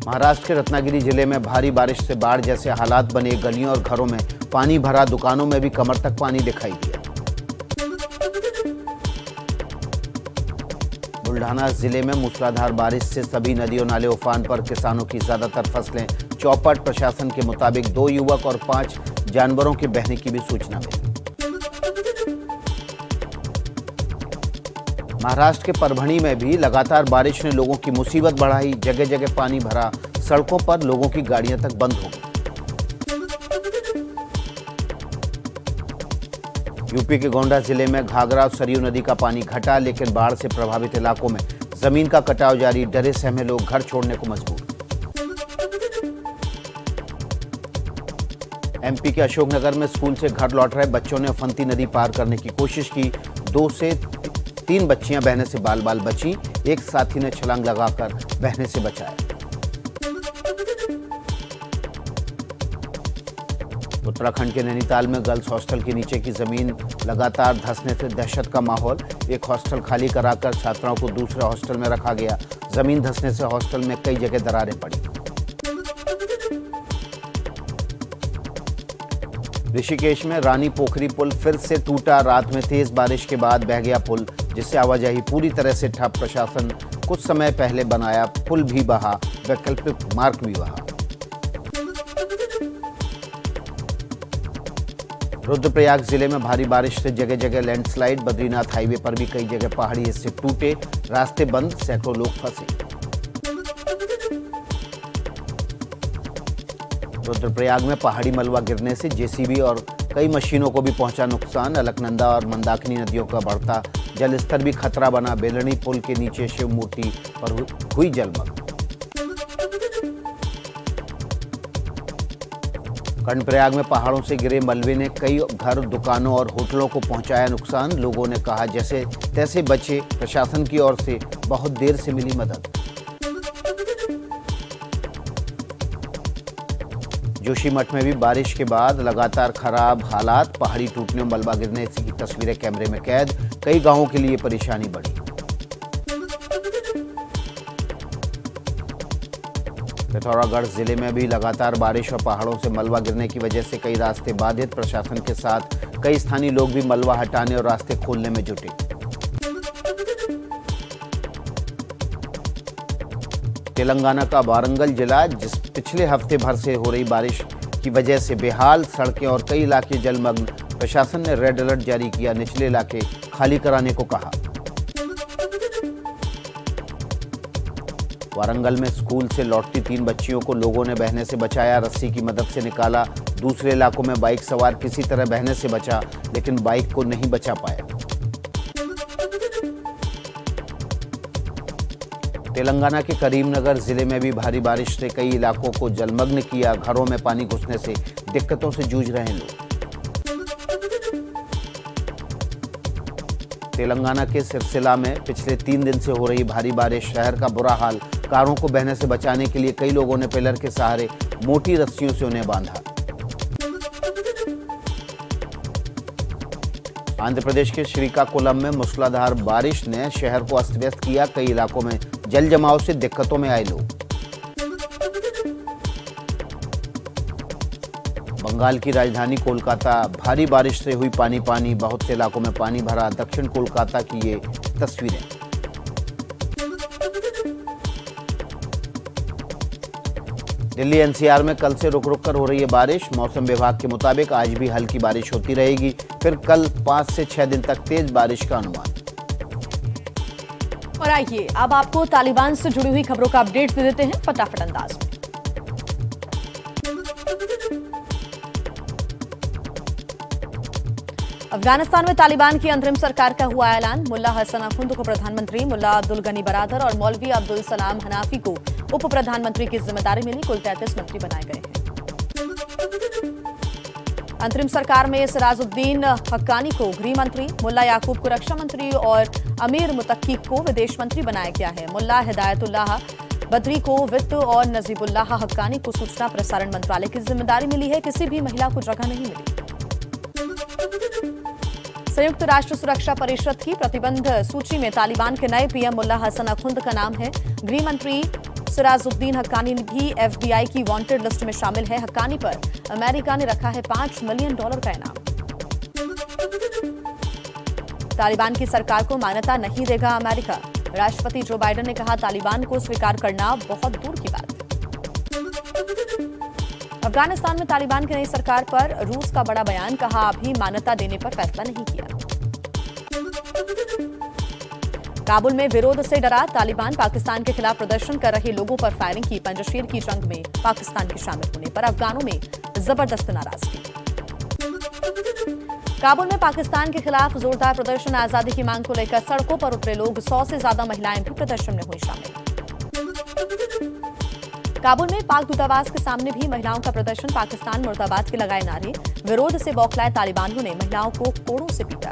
महाराष्ट्र के रत्नागिरी जिले में भारी बारिश से बाढ़ जैसे हालात बने। गलियों और घरों में पानी भरा। दुकानों में भी कमर तक पानी दिखाई दिया। बुल्ढाना जिले में मूसलाधार बारिश से सभी नदियों नाले उफान पर। किसानों की ज्यादातर फसलें चौपट। प्रशासन के मुताबिक 2 युवक और 5 जानवरों के बहने की भी सूचना मिली। महाराष्ट्र के परभणी में भी लगातार बारिश ने लोगों की मुसीबत बढ़ाई। जगह जगह पानी भरा। सड़कों पर लोगों की गाड़ियां तक बंद हो गई। यूपी के गोंडा जिले में घाघरा और सरयू नदी का पानी घटा, लेकिन बाढ़ से प्रभावित इलाकों में जमीन का कटाव जारी। डरे सहमे लोग घर छोड़ने को मजबूर। एमपी के अशोकनगर में स्कूल से घर लौट रहे बच्चों ने उफनती नदी पार करने की कोशिश की। 2 से 3 बच्चियां बहने से बाल बाल बची। एक साथी ने छलांग लगाकर बहने से बचाया। उत्तराखंड के नैनीताल में गर्ल्स हॉस्टल के नीचे की जमीन लगातार धंसने से दहशत का माहौल। एक हॉस्टल खाली कराकर छात्राओं को दूसरे हॉस्टल में रखा गया। जमीन धंसने से हॉस्टल में कई जगह दरारें पड़ी। ऋषिकेश में रानी पोखरी पुल फिर से टूटा। रात में तेज बारिश के बाद बह गया पुल, जिससे आवाजाही पूरी तरह से ठप। प्रशासन कुछ समय पहले बनाया पुल भी बहा, वैकल्पिक मार्ग भी बहा। रुद्रप्रयाग जिले में भारी बारिश से जगह जगह लैंडस्लाइड। बद्रीनाथ हाईवे पर भी कई जगह पहाड़ी हिस्से टूटे। रास्ते बंद, सैकड़ों लोग फंसे। रुद्रप्रयाग में पहाड़ी मलबा गिरने से जेसीबी और कई मशीनों को भी पहुंचा नुकसान। अलकनंदा और मंदाकिनी नदियों का बढ़ता जलस्तर भी खतरा बना। बेलनी पुल के नीचे शिव मूर्ति पर हुई जलमग्न। कर्णप्रयाग में पहाड़ों से गिरे मलबे ने कई घर, दुकानों और होटलों को पहुंचाया नुकसान। लोगों ने कहा जैसे तैसे बचे। प्रशासन की ओर से बहुत देर से मिली मदद। जोशीमठ में भी बारिश के बाद लगातार खराब हालात। पहाड़ी टूटने और मलबा गिरने की तस्वीरें कैमरे में कैद। कई गांवों के लिए परेशानी बढ़ी। पिथौरागढ़ जिले में भी लगातार बारिश और पहाड़ों से मलबा गिरने की वजह से कई रास्ते बाधित। प्रशासन के साथ कई स्थानीय लोग भी मलबा हटाने और रास्ते खोलने में जुटे। तेलंगाना का वारंगल जिला, जिस पिछले हफ्ते भर से हो रही बारिश की वजह से बेहाल। सड़कें और कई इलाके जलमग्न। प्रशासन ने रेड अलर्ट जारी किया। निचले इलाके खाली कराने को कहा। वारंगल में स्कूल से लौटती 3 बच्चियों को लोगों ने बहने से बचाया। रस्सी की मदद से निकाला। दूसरे इलाकों में बाइक सवार किसी तरह बहने से बचा, लेकिन बाइक को नहीं बचा पाया। तेलंगाना के करीमनगर जिले में भी भारी बारिश से कई इलाकों को जलमग्न किया। घरों में पानी घुसने से दिक्कतों से जूझ रहे हैं लोग। तेलंगाना के सिरसिला में पिछले 3 दिन से हो रही भारी बारिश, शहर का बुरा हाल। कारों को बहने से बचाने के लिए कई लोगों ने पिलर के सहारे मोटी रस्सियों से उन्हें बांधा। आंध्र प्रदेश के श्रीकाकुलम में मूसलाधार बारिश ने शहर को अस्त व्यस्त किया। कई इलाकों में जल जमाव से दिक्कतों में आए लोग। बंगाल की राजधानी कोलकाता भारी बारिश से हुई पानी पानी, बहुत से इलाकों में पानी भरा। दक्षिण कोलकाता की ये तस्वीरें। दिल्ली एनसीआर में कल से रुक रुक कर हो रही है बारिश। मौसम विभाग के मुताबिक आज भी हल्की बारिश होती रहेगी, फिर कल 5 से 6 दिन तक तेज बारिश का अनुमान। और आइए अब आपको तालिबान से जुड़ी हुई खबरों का अपडेट दे देते हैं फटाफट अंदाज में। अफगानिस्तान में तालिबान की अंतरिम सरकार का हुआ ऐलान। मुल्ला हसन अखुंद को प्रधानमंत्री, मुल्ला अब्दुल गनी बरादर और मौलवी अब्दुल सलाम हनाफी को उप प्रधानमंत्री की जिम्मेदारी मिली। कुल 33 मंत्री बनाए गए हैं। अंतरिम सरकार में सिराजुद्दीन हक्कानी को गृह मंत्री, मुल्ला याकूब को रक्षा मंत्री और अमीर मुतक्की को विदेश मंत्री बनाया गया है। मुल्ला हिदायतुल्लाह बद्री को वित्त और नजीबुल्लाह हक्कानी को सूचना प्रसारण मंत्रालय की जिम्मेदारी मिली है। किसी भी महिला को जगह नहीं मिली। संयुक्त राष्ट्र सुरक्षा परिषद की प्रतिबंध सूची में तालिबान के नए पीएम मुल्ला हसन अखुंद का नाम है। गृह मंत्री सिराजुद्दीन हक्कानी भी एफबीआई की वांटेड लिस्ट में शामिल है। हक्कानी पर अमेरिका ने रखा है $5 मिलियन का इनाम। तालिबान की सरकार को मान्यता नहीं देगा अमेरिका। राष्ट्रपति जो बाइडेन ने कहा, तालिबान को स्वीकार करना बहुत दूर की बात है। अफगानिस्तान में तालिबान की नई सरकार पर रूस का बड़ा बयान, कहा अभी मान्यता देने पर फैसला नहीं किया। काबुल में विरोध से डरा तालिबान, पाकिस्तान के खिलाफ प्रदर्शन कर रहे लोगों पर फायरिंग की। पंजशीर की जंग में पाकिस्तान के शामिल होने पर अफगानों में जबरदस्त नाराजगी। काबुल में पाकिस्तान के खिलाफ जोरदार प्रदर्शन, आजादी की मांग को लेकर सड़कों पर उतरे लोग। 100 से ज्यादा महिलाएं भी प्रदर्शन में हुई शामिल। काबुल में पाक दूतावास के सामने भी महिलाओं का प्रदर्शन, पाकिस्तान मुर्दाबाद के लगाए नारे। विरोध से बौखलाए तालिबानियों ने महिलाओं को कोड़ों से पीटा।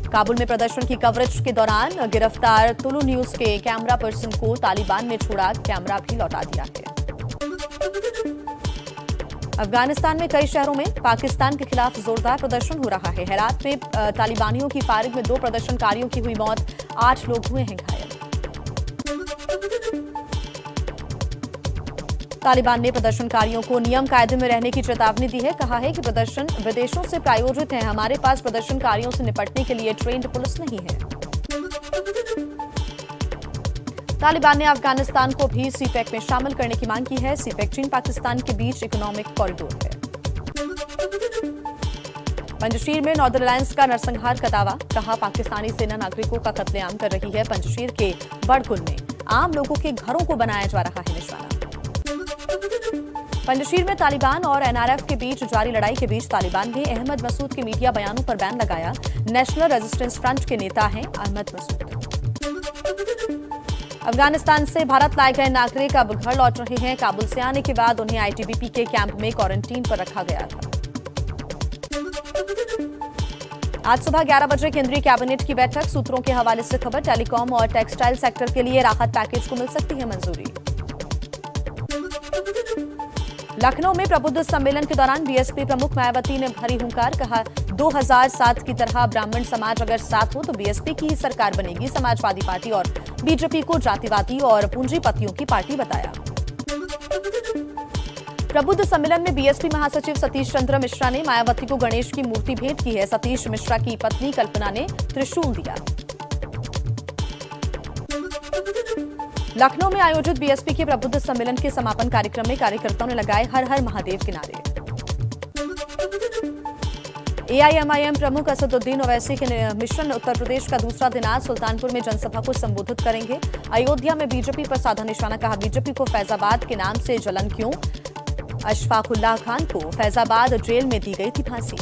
काबुल में प्रदर्शन की कवरेज के दौरान गिरफ्तार तुलु न्यूज के कैमरा पर्सन को तालिबान ने छोड़ा, कैमरा भी लौटा दिया है। अफगानिस्तान में कई शहरों में पाकिस्तान के खिलाफ जोरदार प्रदर्शन हो रहा है। हेरात में तालिबानियों की फायरिंग में 2 प्रदर्शनकारियों की हुई मौत, 8 लोग हुए हैं घायल। तालिबान ने प्रदर्शनकारियों को नियम कायदे में रहने की चेतावनी दी है। कहा है कि प्रदर्शन विदेशों से प्रायोजित है। हमारे पास प्रदर्शनकारियों से निपटने के लिए ट्रेंड पुलिस नहीं है। तालिबान ने अफगानिस्तान को भी सीपेक में शामिल करने की मांग की है। सीपेक चीन पाकिस्तान के बीच इकोनॉमिक कॉरिडोर है। पंजशीर में नॉर्दर्न अलायंस का नरसंहार का दावा, कहा पाकिस्तानी सेना नागरिकों का कत्लेआम कर रही है। पंजशीर के बड़कुल में आम लोगों के घरों को बनाया जा रहा है निशाना। पंजशीर में तालिबान और एनआरएफ के बीच जारी लड़ाई के बीच तालिबान ने अहमद मसूद के मीडिया बयानों पर बैन लगाया। नेशनल रेजिस्टेंस फ्रंट के नेता हैं अहमद मसूद। अफगानिस्तान से भारत लाए गए नागरिक अब घर लौट रहे हैं। काबुल से आने के बाद उन्हें आईटीबीपी के कैंप में क्वारंटीन पर रखा गया था। आज सुबह 11 बजे केंद्रीय कैबिनेट की बैठक, सूत्रों के हवाले से खबर। टेलीकॉम और टेक्सटाइल सेक्टर के लिए राहत पैकेज को मिल सकती है मंजूरी। लखनऊ में प्रबुद्ध सम्मेलन के दौरान बीएसपी प्रमुख मायावती ने भरी हुंकार, कहा 2007 की तरह ब्राह्मण समाज अगर साथ हो तो बीएसपी की ही सरकार बनेगी। समाजवादी पार्टी और बीजेपी को जातिवादी और पूंजीपतियों की पार्टी बताया। प्रबुद्ध सम्मेलन में बीएसपी महासचिव सतीश चंद्र मिश्रा ने मायावती को गणेश की मूर्ति भेंट की है। सतीश मिश्रा की पत्नी कल्पना ने त्रिशूल दिया। लखनऊ में आयोजित बीएसपी के प्रबुद्ध सम्मेलन के समापन कार्यक्रम में कार्यकर्ताओं ने लगाए हर हर महादेव के नारे। एआईएमआईएम प्रमुख असदुद्दीन ओवैसी के मिशन उत्तर प्रदेश का दूसरा दिन आज सुल्तानपुर में जनसभा को संबोधित करेंगे। अयोध्या में बीजेपी पर साधा निशाना, कहा बीजेपी को फैजाबाद के नाम से जलन क्यों। अशफाकुल्लाह खान को फैजाबाद जेल में दी गई थी फांसी।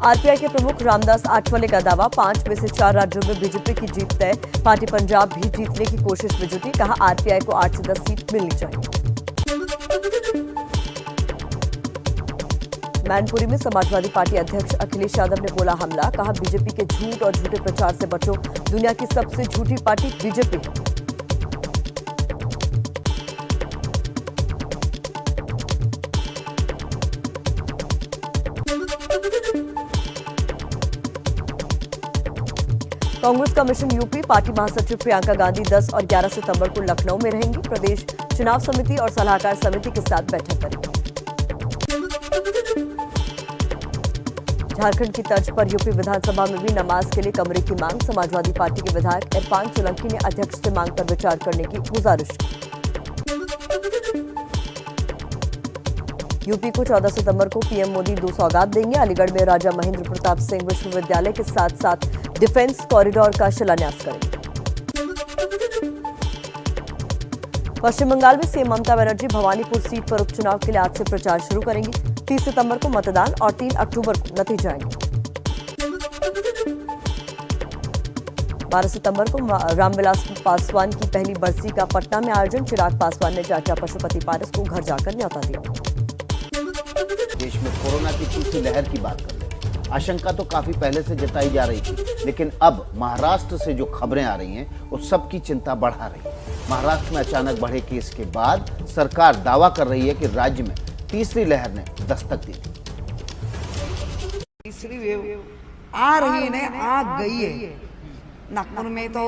आरपीआई के प्रमुख रामदास आठवले का दावा, 5 में से 4 राज्यों में बीजेपी की जीत तय। पार्टी पंजाब भी जीतने की कोशिश में जुटी, कहा आरपीआई को 8 से 10 सीट मिलनी चाहिए। मैनपुरी में समाजवादी पार्टी अध्यक्ष अखिलेश यादव ने बोला हमला, कहा बीजेपी के झूठ और झूठे प्रचार से बचो, दुनिया की सबसे झूठी पार्टी बीजेपी है। कांग्रेस का मिशन यूपी, पार्टी महासचिव प्रियंका गांधी 10 और 11 सितंबर को लखनऊ में रहेंगी। प्रदेश चुनाव समिति और सलाहकार समिति के साथ बैठक करेंगे। झारखंड की तर्ज पर यूपी विधानसभा में भी नमाज के लिए कमरे की मांग, समाजवादी पार्टी के विधायक इरफान सोलंकी ने अध्यक्ष से मांग पर विचार करने की गुजारिश की। यूपी को 14 सितंबर को पीएम मोदी 2 सौगात देंगे। अलीगढ़ में राजा महेंद्र प्रताप सिंह विश्वविद्यालय के साथ साथ डिफेंस कॉरिडोर का शिलान्यास करेंगे। पश्चिम बंगाल में सीएम ममता बनर्जी भवानीपुर सीट पर उपचुनाव के लिए आज से प्रचार शुरू करेंगी। 30 सितंबर को मतदान और 3 अक्टूबर को नतीजे आएंगे। 12 सितंबर को रामविलास पासवान की पहली बरसी का पटना में आयोजन। चिराग पासवान ने चाचा पशुपति पारस को घर जाकर न्यौता दिया। देश में कोरोना की तीसरी लहर की बात कर लें। आशंका तो काफी पहले से जताई जा रही थी, लेकिन अब महाराष्ट्र से जो खबरें आ रही हैं वो सबकी चिंता बढ़ा रही है। महाराष्ट्र में अचानक बढ़े केस के बाद सरकार दावा कर रही है कि राज्य में तीसरी लहर ने दस्तक दी थी। तीसरी वेव आ रही है, नहीं आ गई है। नागपुर में तो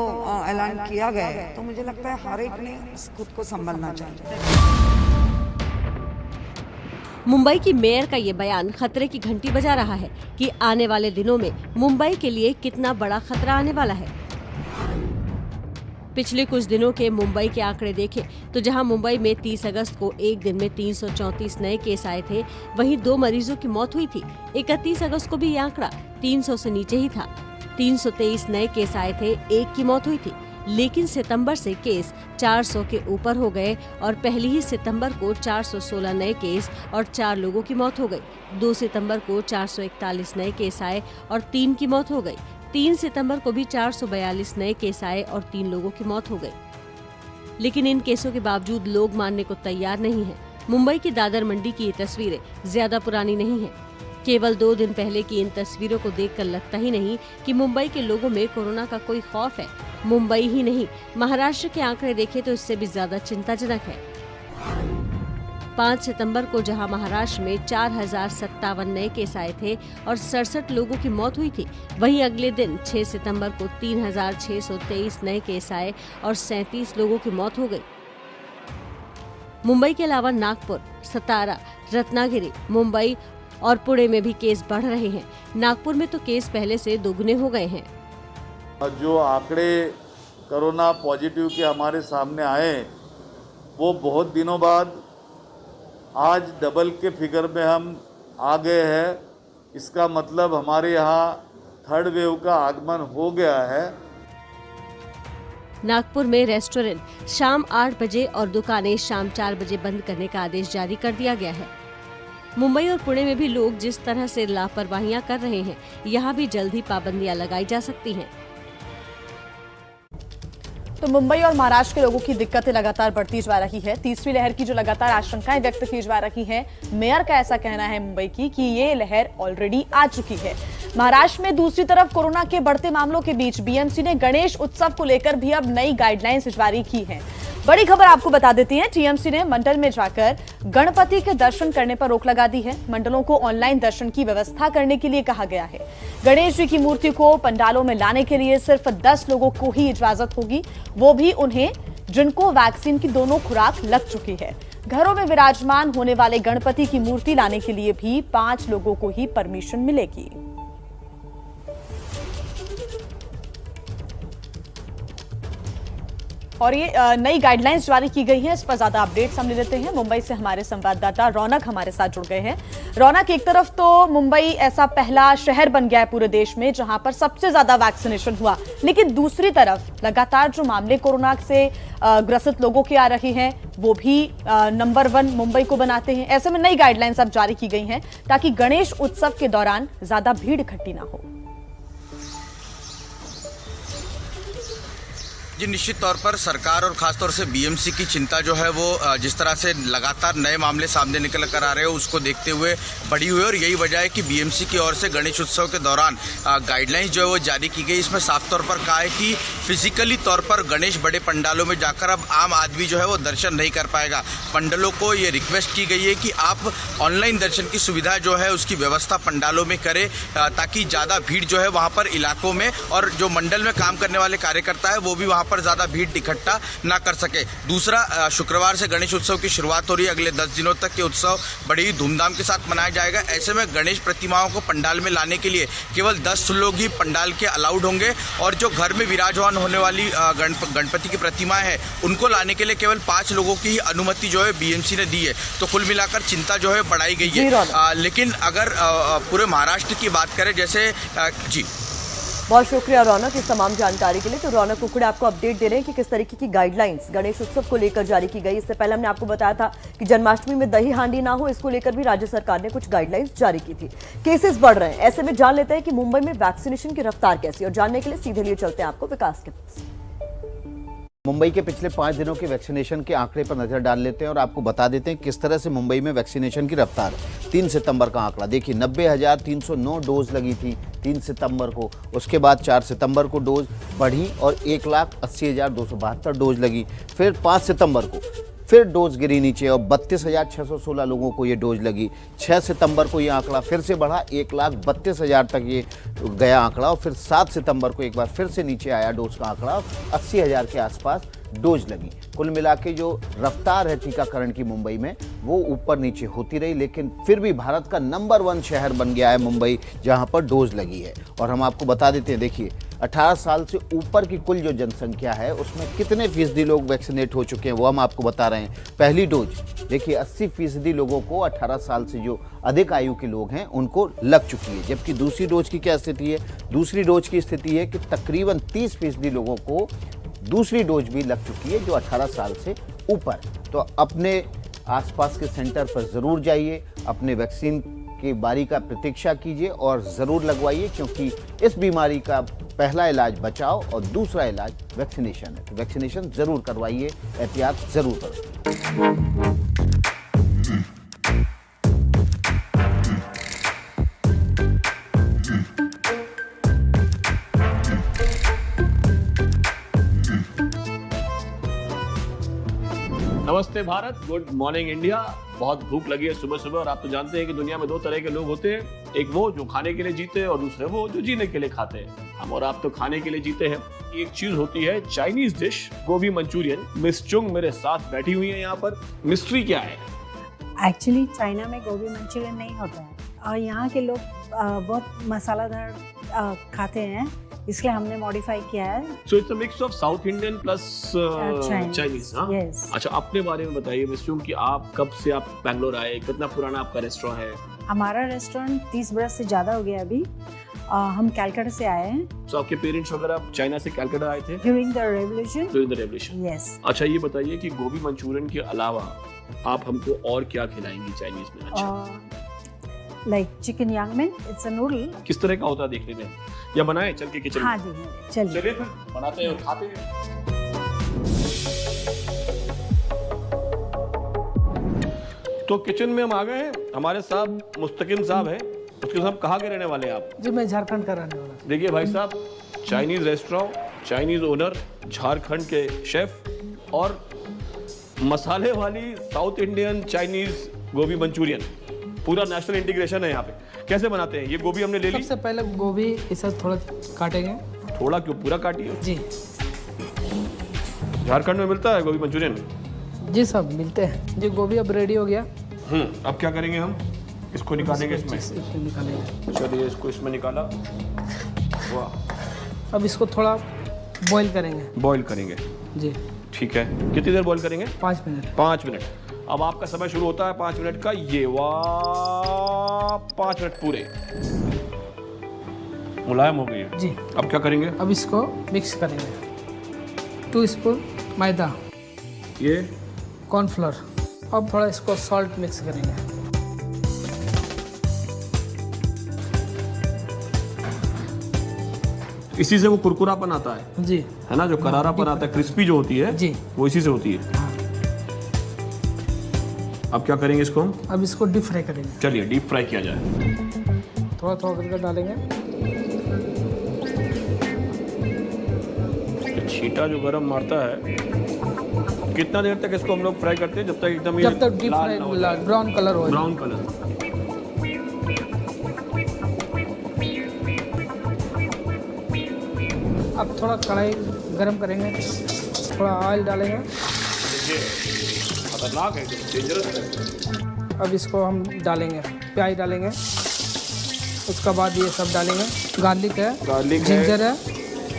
ऐलान किया गया है, तो मुझे लगता है हर एक ने खुद को संभालना चाहिए। मुंबई की मेयर का ये बयान खतरे की घंटी बजा रहा है कि आने वाले दिनों में मुंबई के लिए कितना बड़ा खतरा आने वाला है। पिछले कुछ दिनों के मुंबई के आंकड़े देखें तो जहां मुंबई में 30 अगस्त को एक दिन में 334 नए केस आए थे, वहीं 2 मरीजों की मौत हुई थी। 31 अगस्त को भी ये आंकड़ा 300 से नीचे ही था। 323 नए केस आए थे, 1 की मौत हुई थी। लेकिन सितंबर से केस 400 के ऊपर हो गए और पहली ही सितंबर को 416 नए केस और 4 लोगों की मौत हो गई। 2 सितंबर को 441 नए केस आए और 3 की मौत हो गई। 3 सितंबर को भी 442 नए केस आए और 3 लोगों की मौत हो गई। लेकिन इन केसों के बावजूद लोग मानने को तैयार नहीं हैं। मुंबई की दादर मंडी की ये तस्वीरें ज्यादा पुरानी नहीं हैं। केवल 2 दिन पहले की इन तस्वीरों को देखकर लगता ही नहीं कि मुंबई के लोगों में कोरोना का कोई खौफ है। मुंबई ही नहीं, महाराष्ट्र के आंकड़े देखें तो इससे भी ज्यादा चिंताजनक है। 5 सितंबर को जहां महाराष्ट्र में 4057 नए केस आए थे और 67 लोगों की मौत हुई थी, वहीं अगले दिन 6 सितंबर को 3623 नए केस आए और 37 लोगों की मौत हो गई। मुंबई के अलावा नागपुर, सतारा, रत्नागिरी, मुंबई और पुणे में भी केस बढ़ रहे हैं। नागपुर में तो केस पहले से दोगुने हो गए हैं। जो आंकड़े कोरोना पॉजिटिव के हमारे सामने आए, वो बहुत दिनों बाद आज डबल के फिगर में हम आ गए हैं। इसका मतलब हमारे यहाँ 3rd वेव का आगमन हो गया है। नागपुर में रेस्टोरेंट शाम 8 बजे और दुकानें शाम 4 बजे बंद करने का आदेश जारी कर दिया गया है। मुंबई और पुणे में भी लोग जिस तरह से लापरवाहियां कर रहे हैं, यहाँ भी जल्द ही पाबंदियां लगाई जा सकती हैं। तो मुंबई और महाराष्ट्र के लोगों की दिक्कतें लगातार बढ़ती जा रही है। तीसरी लहर की जो लगातार आशंकाएं व्यक्त की जा रही हैं, मेयर का ऐसा कहना है मुंबई की कि ये लहर ऑलरेडी आ चुकी है। महाराष्ट्र में दूसरी तरफ कोरोना के बढ़ते मामलों के बीच बीएमसी ने गणेश उत्सव को लेकर भी अब नई गाइडलाइंस जारी की हैं। बड़ी खबर आपको बता देती हैं, टीएमसी ने मंडल में जाकर गणपति के दर्शन करने पर रोक लगा दी है। मंडलों को ऑनलाइन दर्शन की व्यवस्था करने के लिए कहा गया है। गणेश जी की मूर्ति को पंडालों में लाने के लिए सिर्फ 10 लोगों को ही इजाजत होगी, वो भी उन्हें जिनको वैक्सीन की दोनों खुराक लग चुकी है। घरों में विराजमान होने वाले गणपति की मूर्ति लाने के लिए भी 5 लोगों को ही परमिशन मिलेगी। और ये नई गाइडलाइंस जारी की गई हैं, इस पर ज्यादा अपडेट्स हम ले लेते हैं। मुंबई से हमारे संवाददाता रौनक हमारे साथ जुड़ गए हैं। रौनक, एक तरफ तो मुंबई ऐसा पहला शहर बन गया है पूरे देश में जहां पर सबसे ज्यादा वैक्सीनेशन हुआ, लेकिन दूसरी तरफ लगातार जो मामले कोरोना से ग्रसित लोगों के आ रहे हैं वो भी नंबर 1 मुंबई को बनाते हैं। ऐसे में नई गाइडलाइंस अब जारी की गई हैं ताकि गणेश उत्सव के दौरान ज्यादा भीड़ इकट्ठी ना हो। जी निश्चित तौर पर सरकार और खासतौर से बीएमसी की चिंता जो है वो जिस तरह से लगातार नए मामले सामने निकल कर आ रहे हो उसको देखते हुए बढ़ी हुई है और यही वजह है कि बीएमसी की ओर से गणेश उत्सव के दौरान गाइडलाइंस जो है वो जारी की गई। इसमें साफ तौर पर कहा है कि फिजिकली तौर पर गणेश बड़े पंडालों में जाकर अब आम आदमी जो है वो दर्शन नहीं कर पाएगा। पंडालों को ये रिक्वेस्ट की गई है कि आप ऑनलाइन दर्शन की सुविधा जो है उसकी व्यवस्था पंडालों में करें ताकि ज़्यादा भीड़ जो है वहाँ पर इलाकों में और जो मंडल में काम करने वाले कार्यकर्ता है वो भी वहाँ पर ज़्यादा भीड़ इकट्ठा ना कर सके। दूसरा, शुक्रवार से गणेश उत्सव की शुरुआत हो रही है। अगले 10 दिनों तक ये उत्सव बड़ी ही धूमधाम के साथ मनाया जाएगा। ऐसे में गणेश प्रतिमाओं को पंडाल में लाने के लिए केवल 10 लोग ही पंडाल के अलाउड होंगे और जो घर में विराजमान होने वाली गणपति की प्रतिमाएं हैं उनको लाने के लिए केवल 5 लोगों की ही अनुमति जो है बीएमसी ने दी है। तो कुल मिलाकर चिंता जो है बढ़ाई गई है। लेकिन अगर पूरे महाराष्ट्र की बात करें जैसे जी बहुत शुक्रिया रौनक इस तमाम जानकारी के लिए। तो रौनक कुकड़े आपको अपडेट दे रहे हैं कि किस तरीके की गाइडलाइंस गणेश उत्सव को लेकर जारी की गई। इससे पहले हमने आपको बताया था कि जन्माष्टमी में दही हांडी ना हो, इसको लेकर भी राज्य सरकार ने कुछ गाइडलाइंस जारी की थी। केसेस बढ़ रहे हैं, ऐसे में जान लेते हैं कि मुंबई में वैक्सीनेशन की रफ्तार कैसी है और जानने के लिए सीधे लिए चलते हैं आपको विकास के पास। मुंबई के पिछले 5 दिनों के वैक्सीनेशन के आंकड़े पर नजर डाल लेते हैं और आपको बता देते हैं किस तरह से मुंबई में वैक्सीनेशन की रफ्तार है। 3 सितंबर का आंकड़ा देखिए, 90,309 डोज लगी थी 3 सितंबर को। उसके बाद 4 सितंबर को डोज बढ़ी और 1,80,272 डोज लगी। फिर 5 सितंबर को फिर डोज गिरी नीचे और 32,616 लोगों को ये डोज लगी। 6 सितंबर को ये आंकड़ा फिर से बढ़ा, 1,32,000 तक ये गया आंकड़ा और फिर 7 सितंबर को एक बार फिर से नीचे आया डोज का आंकड़ा, 80,000 के आसपास डोज लगी। कुल मिला के जो रफ्तार है टीकाकरण की मुंबई में वो ऊपर नीचे होती रही, लेकिन फिर भी भारत का नंबर 1 शहर बन गया है मुंबई जहां पर डोज लगी है। और हम आपको बता देते हैं, देखिए 18 साल से ऊपर की कुल जो जनसंख्या है उसमें कितने फीसदी लोग वैक्सीनेट हो चुके हैं वो हम आपको बता रहे हैं। पहली डोज देखिए 80% लोगों को 18 साल से जो अधिक आयु के लोग हैं उनको लग चुकी है। जबकि दूसरी डोज की क्या स्थिति है? दूसरी डोज की स्थिति है कि तकरीबन 30% लोगों को दूसरी डोज भी लग चुकी है जो 18 साल से ऊपर। तो अपने आसपास के सेंटर पर ज़रूर जाइए, अपने वैक्सीन की बारी का प्रतीक्षा कीजिए और ज़रूर लगवाइए, क्योंकि इस बीमारी का पहला इलाज बचाव और दूसरा इलाज वैक्सीनेशन है। तो वैक्सीनेशन ज़रूर करवाइए, एहतियात ज़रूर करें। नमस्ते भारत, गुड मॉर्निंग इंडिया। बहुत भूख लगी है सुबह सुबह और आप तो जानते हैं कि दुनिया में 2 तरह के लोग होते हैं, एक वो जो खाने के लिए जीते हैं और दूसरे वो जो जीने के लिए खाते हैं। हम और आप तो खाने के लिए जीते हैं। एक चीज होती है चाइनीज डिश गोभी मंचूरियन। मिस चुंग मेरे साथ बैठी हुई है यहाँ पर। मिस्ट्री क्या है? एक्चुअली चाइना में गोभी मंचूरियन नहीं होता है और यहाँ के लोग बहुत मसालादार खाते हैं, इसलिए हमने मॉडिफाई किया है। So it's a mix of south Indian plus Chinese. हाँ, अच्छा अपने बारे में बताइए मिस चुंग कि आप कब से आप बैंगलोर आए, कितना पुराना आपका रेस्टोरेंट है? हमारा रेस्टोरेंट 30 बरस से ज्यादा हो गया अभी। हम कैलकाटा से आए हैं। तो आपके पेरेंट्स वगैरह चाइना से कैलकाटा आए थे ड्यूरिंग द रेवोल्यूशन? यस। अच्छा ये बताइए कि गोभी मंचूरियन के अलावा आप हमको और क्या खिलाएंगी चाइनीज में? अच्छा लाइक चिकन यांगमेन, इट्स अ नूडल। किस तरह का होता है देखने में, या बनाए चल के किचन? हाँ जी, चलिए फिर बनाते हैं और खाते हैं। तो किचन में हम आ गए हैं। हमारे साथ मुस्तकिम साहब हैं। उसके साथ कहाँ के रहने वाले हैं आप? जी मैं झारखंड का रहने वाला। देखिए भाई साहब, Chinese restaurant, Chinese owner, Jharkhand के शेफ और मसाले वाली साउथ इंडियन चाइनीज गोभी मंचूरियन, पूरा नेशनल इंटीग्रेशन है यहाँ पे। कैसे बनाते हैं ये गोभी? हमने ले ली। सबसे पहले गोभी इसे थोड़ा काटेंगे। थोड़ा क्यों, पूरा काटिए जी। झारखंड में मिलता है गोभी मंचूरियन? जी सब मिलते हैं जी। गोभी अब रेडी हो गया। अब क्या करेंगे हम? इसको निकालेंगे इसमें। निकालेंगे। चलिए इसको इसमें निकाला। वाह। अब इसको थोड़ा बॉईल करेंगे। बॉईल करेंगे जी। ठीक है, कितनी देर बॉईल करेंगे? 5 मिनट। 5 मिनट। अब आपका समय शुरू होता है 5 मिनट का। ये वाह 5 मिनट पूरे मुलायम हो गई है जी। अब क्या करेंगे? अब इसको मिक्स करेंगे। 2 स्पून मैदा, ये कॉर्नफ्लोर। अब थोड़ा इसको सॉल्ट मिक्स करेंगे। इसी से वो कुरकुरापन आता है जी, है ना, जो करारापन आता है, क्रिस्पी जो होती है जी, वो इसी से होती है। अब क्या करेंगे इसको हम? अब इसको डीप फ्राई करेंगे। चलिए डीप फ्राई किया जाए। थोड़ा थोड़ा करके डालेंगे। छींटा जो गरम मारता है, कितना देर तक इसको हम लोग फ्राई करते हैं? जब तक एकदम जब तक डीप फ्राई ब्राउन कलर हो। Brown colour. अब थोड़ा कढ़ाई गरम करेंगे, थोड़ा ऑयल डालेंगे। खतरनाक है, डेंजरस है। अब इसको हम डालेंगे, प्याज डालेंगे, उसके बाद ये सब डालेंगे। गार्लिक है, जिंजर है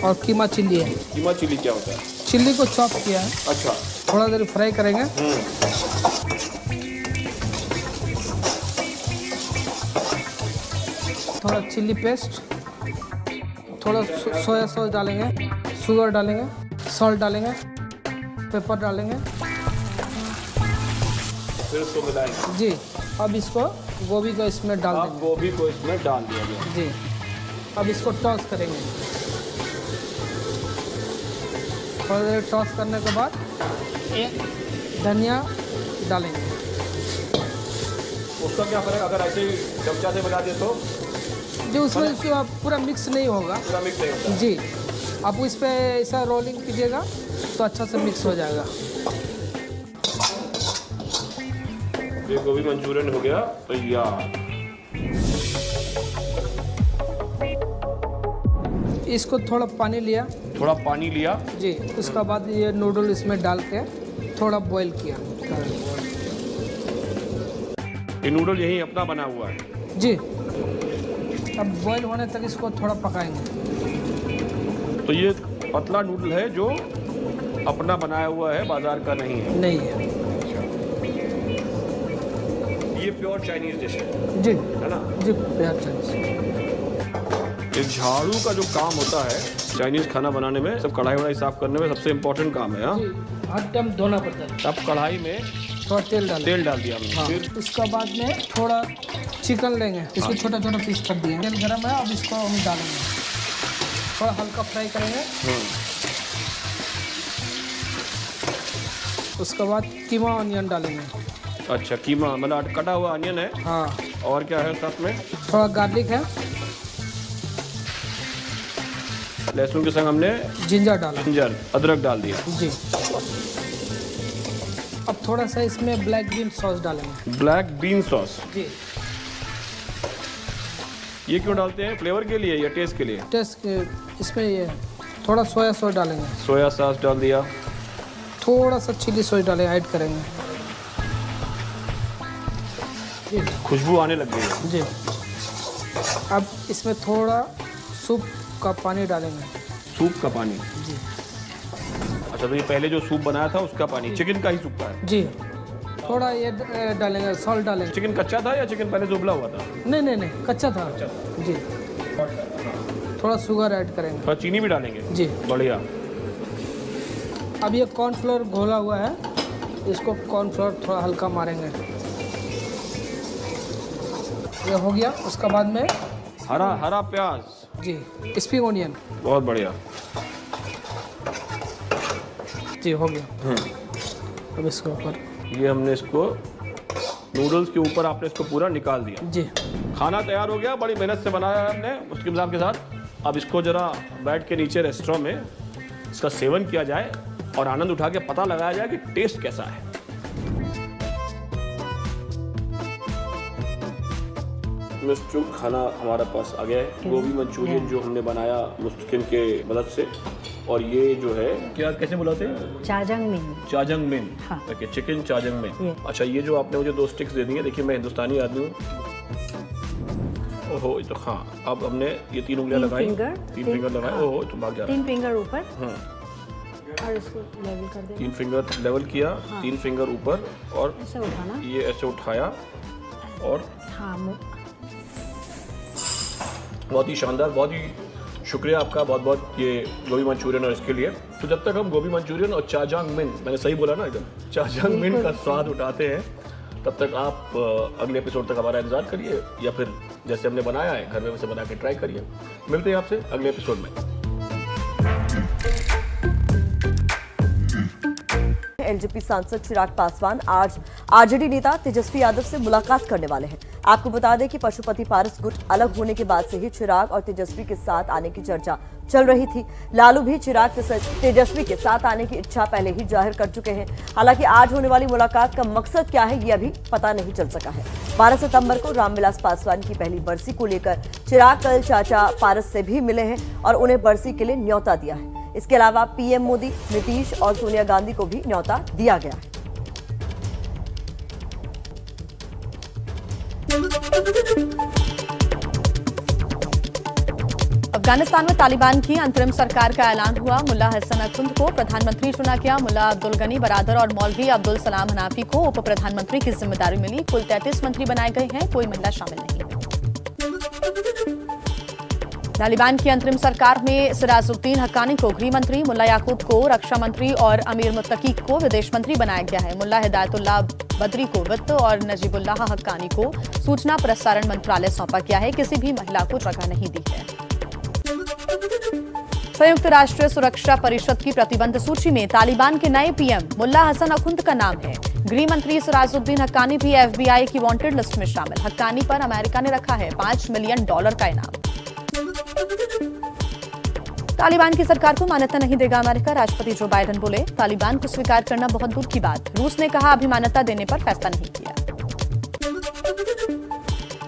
और कीमा चिल्ली है। कीमा चिल्ली क्या होता है? चिल्ली को चॉप किया है। अच्छा, थोड़ा देर फ्राई करेंगे। थोड़ा चिल्ली पेस्ट, थोड़ा सोया सॉस डालेंगे, शुगर डालेंगे, सॉल्ट डालेंगे, पेपर डालेंगे। फिर इसको मिलाएंगे। जी, अब इसको गोभी को इसमें डाल देंगे। गोभी को इसमें डाल दिया गया। जी, अब इसको टॉस करेंगे। थोड़ी देर टॉस करने के बाद एक धनिया डालेंगे। उसका क्या फर्क अगर ऐसे ही चमचा से बना दे तो? जो उसमें पूरा मिक्स नहीं होगा। पूरा मिक्स नहीं होगा। जी, आप इस पे ऐसा रोलिंग कीजिएगा तो अच्छा से मिक्स हो जाएगा। ये गोभी मंचूरियन हो गया तैयार। इसको थोड़ा पानी लिया। थोड़ा पानी लिया जी, उसके बाद ये नूडल इसमें डाल के थोड़ा बॉईल किया। ये नूडल यही अपना बना हुआ है? जी, अब बॉईल होने तक इसको थोड़ा पकाएंगे। तो ये पतला नूडल है जो अपना बनाया हुआ है, बाजार का नहीं है? नहीं है। ये प्योर चाइनीज डिश है? जी, है ना? जी, प्योर चाइनीज। ये झाड़ू का जो काम होता है चाइनीज खाना बनाने में, सब कढ़ाई वढ़ाई साफ करने में सबसे इम्पोर्टेंट काम है। हाँ, हर टाइम धोना पड़ता है। अब कढ़ाई में थोड़ा तेल डाल दिया हमने। हाँ। फिर उसके बाद में थोड़ा चिकन लेंगे, इसको छोटा छोटा पीस कर दिए। तेल गरम है, अब इसको हम डालेंगे, थोड़ा हल्का फ्राई करेंगे। उसके बाद कीमा ऑनियन डालेंगे। अच्छा, कीमा मतलब कटा हुआ ऑनियन है। हाँ, और क्या है साथ में? थोड़ा गार्लिक है, लहसुन के संग हमने जिंजर डाला, जिंजर अदरक डाल दिया। जी। अब थोड़ा सा इसमें ब्लैक बीन सॉस डालेंगे। Black bean sauce? जी। ये क्यों डालते हैं? फ्लेवर के लिए या टेस्ट के लिए? टेस्ट इसमें ये थोड़ा सोया सॉस डालेंगे। सोया सॉस डाल दिया। थोड़ा सा चिली सॉस डालें, ऐड करेंगे। जी, खुशबू आने लग गई है। जी। अब इसमें थोड़ा सूप का पानी डालेंगे। सूप का पानी? जी। अच्छा, तो ये पहले जो सूप बनाया था उसका पानी, चिकन का ही सूप का है? जी, थोड़ा ये डालेंगे, सॉल्ट डालेंगे। चिकन कच्चा था या चिकन पहले से उबला हुआ था? नहीं नहीं नहीं, कच्चा था। जी, थोड़ा शुगर ऐड करेंगे। थोड़ा चीनी भी डालेंगे? जी, बढ़िया। अब ये कॉर्नफ्लोर घोला हुआ है, इसको कॉर्नफ्लोर थोड़ा हल्का मारेंगे। ये हो गया। उसके बाद में हरा प्याज? जी, स्प्रिंग ऑनियन। बहुत बढ़िया। जी, हो गया। अब इसके ऊपर ये हमने इसको नूडल्स के ऊपर आपने इसको पूरा निकाल दिया। जी, खाना तैयार हो गया, बड़ी मेहनत से बनाया है हमने उसके हिसाब के साथ। अब इसको जरा बैठ के नीचे रेस्टोरेंट में इसका सेवन किया जाए और आनंद उठा के पता लगाया जाए कि टेस्ट कैसा है। मिस्टर खाना हमारे पास आ गया है। गोभी मंचूरियन जो हमने बनाया मुस्तकिन के मदद से, और ये जो है क्या कैसे बुलाते हैं? चाजंग मिन। चाजंग मिन। हाँ। ओके, चिकन चाजंग मिन। अच्छा, ये जो आपने मुझे 2 स्टिक्स दे दी है, देखिए मैं हिंदुस्तानी आदमी हूँ। ओहो, तो हाँ, अब हमने ये 3 उंगलियां लगाई, 3 फिंगर लगाए। हाँ। ओहो, तो भाग गया। 3 फिंगर ऊपर। हाँ, और इसको लेवल कर देना। 3 फिंगर लेवल किया। हाँ। 3 फिंगर ऊपर और ऐसे उठाना। ये ऐसे उठाया और हाँ, बहुत ही शानदार। बहुत ही शुक्रिया आपका, बहुत बहुत, ये गोभी मंचूरियन और इसके लिए। तो जब तक हम गोभी मंचूरियन और चाजंग मिन, मैंने सही बोला ना एकदम, चाजंग मिन का स्वाद उठाते हैं, तब तक आप अगले एपिसोड तक हमारा इंतजार करिए, या फिर जैसे हमने बनाया है घर में वैसे बना के ट्राई करिए। मिलते हैं आपसे अगले एपिसोड में। एलजेपी सांसद चिराग पासवान आज आरजेडी नेता तेजस्वी यादव से मुलाकात करने वाले हैं। आपको बता दें कि पशुपति पारस गुट अलग होने के बाद से ही चिराग और तेजस्वी के साथ आने की चर्चा चल रही थी। लालू भी चिराग तेजस्वी के साथ आने की इच्छा पहले ही जाहिर कर चुके हैं। हालांकि आज होने वाली मुलाकात का मकसद क्या है, ये अभी पता नहीं चल सका है। 12 सितंबर को रामविलास पासवान की पहली बरसी को लेकर चिराग कल चाचा पारस से भी मिले हैं और उन्हें बरसी के लिए न्योता दिया है। इसके अलावा पीएम मोदी, नीतीश और सोनिया गांधी को भी न्योता दिया गया है। अफगानिस्तान में तालिबान की अंतरिम सरकार का ऐलान हुआ। मुल्ला हसन अखुंद को प्रधानमंत्री चुना गया। मुल्ला अब्दुल गनी बरादर और मौलवी अब्दुल सलाम हनाफी को उप प्रधानमंत्री की जिम्मेदारी मिली। कुल 33 मंत्री बनाए गए हैं, कोई महिला शामिल नहीं है। तालिबान की अंतरिम सरकार में सिराजुद्दीन हक्कानी को गृह मंत्री, मुल्ला याकूब को रक्षा मंत्री और अमीर मुत्तकी को विदेश मंत्री बनाया गया है। मुल्ला हिदायतुल्लाह बद्री को वित्त और नजीबुल्लाह हक्कानी को सूचना प्रसारण मंत्रालय सौंपा गया है। किसी भी महिला को जगह नहीं दी है। संयुक्त राष्ट्र सुरक्षा परिषद की प्रतिबंध सूची में तालिबान के नए पीएम मुल्ला हसन अखुंद का नाम है। गृह मंत्री सिराजुद्दीन हक्कानी भी एफबीआई की वांटेड लिस्ट में शामिल। हक्कानी पर अमेरिका ने रखा है $5 मिलियन का इनाम। तालिबान की सरकार को मान्यता नहीं देगा अमेरिका। राष्ट्रपति जो बाइडेन बोले, तालिबान को स्वीकार करना बहुत दूर की बात। रूस ने कहा अभी मान्यता देने पर फैसला नहीं किया।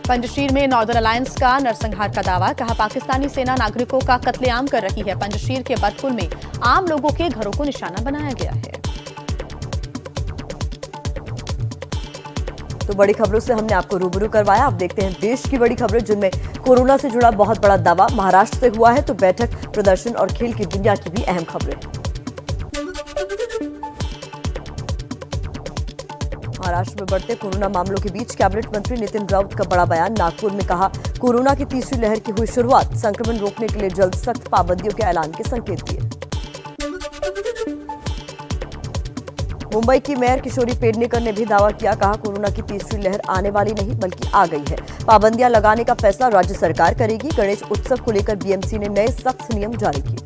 पंजशीर में नॉर्दर्न अलायंस का नरसंहार का दावा, कहा पाकिस्तानी सेना नागरिकों का कत्लेआम कर रही है। पंजशीर के बदकुल में आम लोगों के घरों को निशाना बनाया गया है। तो बड़ी खबरों से हमने आपको रूबरू करवाया। अब देखते हैं देश की बड़ी खबरें, जिनमें कोरोना से जुड़ा बहुत बड़ा दावा महाराष्ट्र से हुआ है, तो बैठक, प्रदर्शन और खेल की दुनिया की भी अहम खबरें। महाराष्ट्र में बढ़ते कोरोना मामलों के बीच कैबिनेट मंत्री नितिन राउत का बड़ा बयान। नागपुर में कहा कोरोना की तीसरी लहर की हुई शुरुआत, संक्रमण रोकने के लिए जल्द सख्त पाबंदियों के ऐलान के संकेत दिए। मुंबई की मेयर किशोरी पेडनेकर ने भी दावा किया, कहा कोरोना की तीसरी लहर आने वाली नहीं बल्कि आ गई है। पाबंदियां लगाने का फैसला राज्य सरकार करेगी। गणेश उत्सव को लेकर बीएमसी ने नए सख्त नियम जारी किए।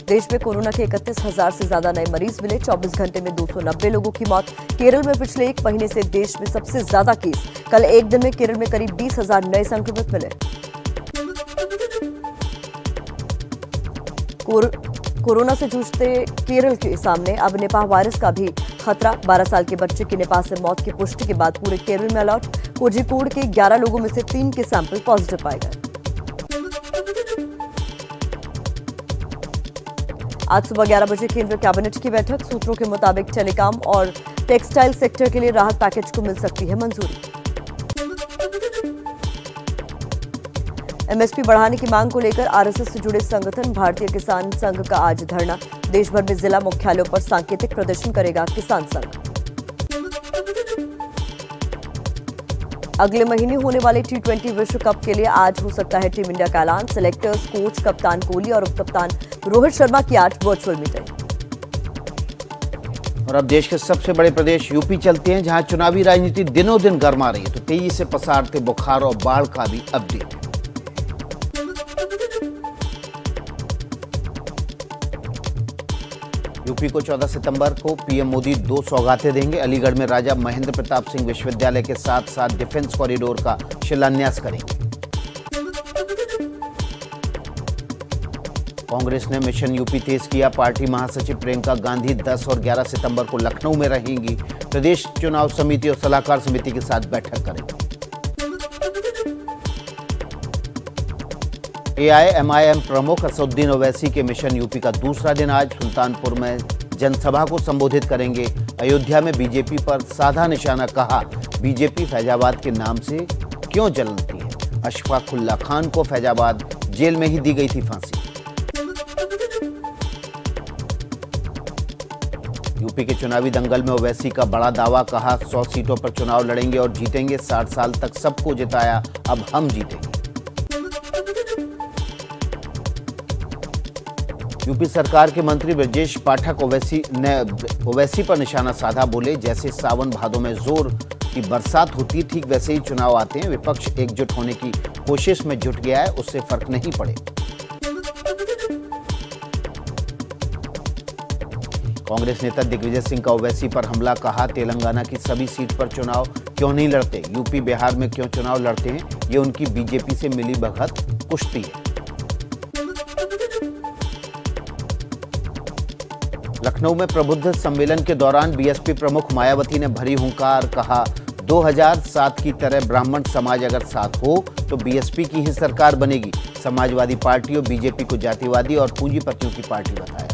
देश में कोरोना के 31,000 से ज्यादा नए मरीज मिले। 24 घंटे में 290 लोगों की मौत। केरल में पिछले एक महीने से देश में सबसे ज्यादा केस। कल एक दिन में केरल में करीब 20,000 नए संक्रमित मिले। कोरोना से जूझते केरल के सामने अब निपाह वायरस का भी खतरा। 12 साल के बच्चे की निपाह से मौत की पुष्टि के बाद पूरे केरल में अलर्ट। कोझिकोड के 11 लोगों में से 3 के सैंपल पॉजिटिव पाए गए। आज सुबह 11 बजे केंद्रीय कैबिनेट की बैठक। सूत्रों के मुताबिक टेलीकॉम और टेक्सटाइल सेक्टर के लिए राहत पैकेज को मिल सकती है मंजूरी। एमएसपी बढ़ाने की मांग को लेकर आरएसएस से जुड़े संगठन भारतीय किसान संघ का आज धरना। देश भर में जिला मुख्यालयों पर सांकेतिक प्रदर्शन करेगा किसान संघ। अगले महीने होने वाले T20 विश्व कप के लिए आज हो सकता है टीम इंडिया का ऐलान। सिलेक्टर्स, कोच, कप्तान कोहली और उपकप्तान रोहित शर्मा की आज वर्चुअल मीटिंग। और अब देश के सबसे बड़े प्रदेश यूपी चलते हैं, जहां चुनावी राजनीति दिनों दिन गर्मा रही है, तो तेजी से पसारते बुखार और बाढ़ का भी अपडेट। यूपी को 14 सितंबर को पीएम मोदी 2 सौगातें देंगे। अलीगढ़ में राजा महेंद्र प्रताप सिंह विश्वविद्यालय के साथ साथ डिफेंस कॉरिडोर का शिलान्यास करेंगे। कांग्रेस ने मिशन यूपी तेज किया। पार्टी महासचिव प्रियंका गांधी 10 और 11 सितंबर को लखनऊ में रहेंगी। प्रदेश चुनाव समिति और सलाहकार समिति के साथ बैठक करेंगे। एआईएमआईएम प्रमुख असदुद्दीन ओवैसी के मिशन यूपी का दूसरा दिन आज। सुल्तानपुर में जनसभा को संबोधित करेंगे। अयोध्या में बीजेपी पर साधा निशाना, कहा बीजेपी फैजाबाद के नाम से क्यों जलती है। अशफाकुल्ला खान को फैजाबाद जेल में ही दी गई थी फांसी। यूपी के चुनावी दंगल में ओवैसी का बड़ा दावा, कहा 100 सीटों पर चुनाव लड़ेंगे और जीतेंगे। 60 साल तक सबको जिताया, अब हम जीतेंगे। यूपी सरकार के मंत्री ब्रजेश पाठक ओवैसी पर निशाना साधा, बोले जैसे सावन भादों में जोर की बरसात होती ठीक वैसे ही चुनाव आते हैं। विपक्ष एकजुट होने की कोशिश में जुट गया है, उससे फर्क नहीं पड़े। कांग्रेस नेता दिग्विजय सिंह का ओवैसी पर हमला, कहा तेलंगाना की सभी सीट पर चुनाव क्यों नहीं लड़ते, यूपी बिहार में क्यों चुनाव लड़ते हैं, ये उनकी बीजेपी से मिली भगत कुश्ती है। लखनऊ में प्रबुद्ध सम्मेलन के दौरान बीएसपी प्रमुख मायावती ने भरी हुंकार, कहा 2007 की तरह ब्राह्मण समाज अगर साथ हो तो बीएसपी की ही सरकार बनेगी। समाजवादी पार्टी और बीजेपी को जातिवादी और पूंजीपतियों की पार्टी बताया।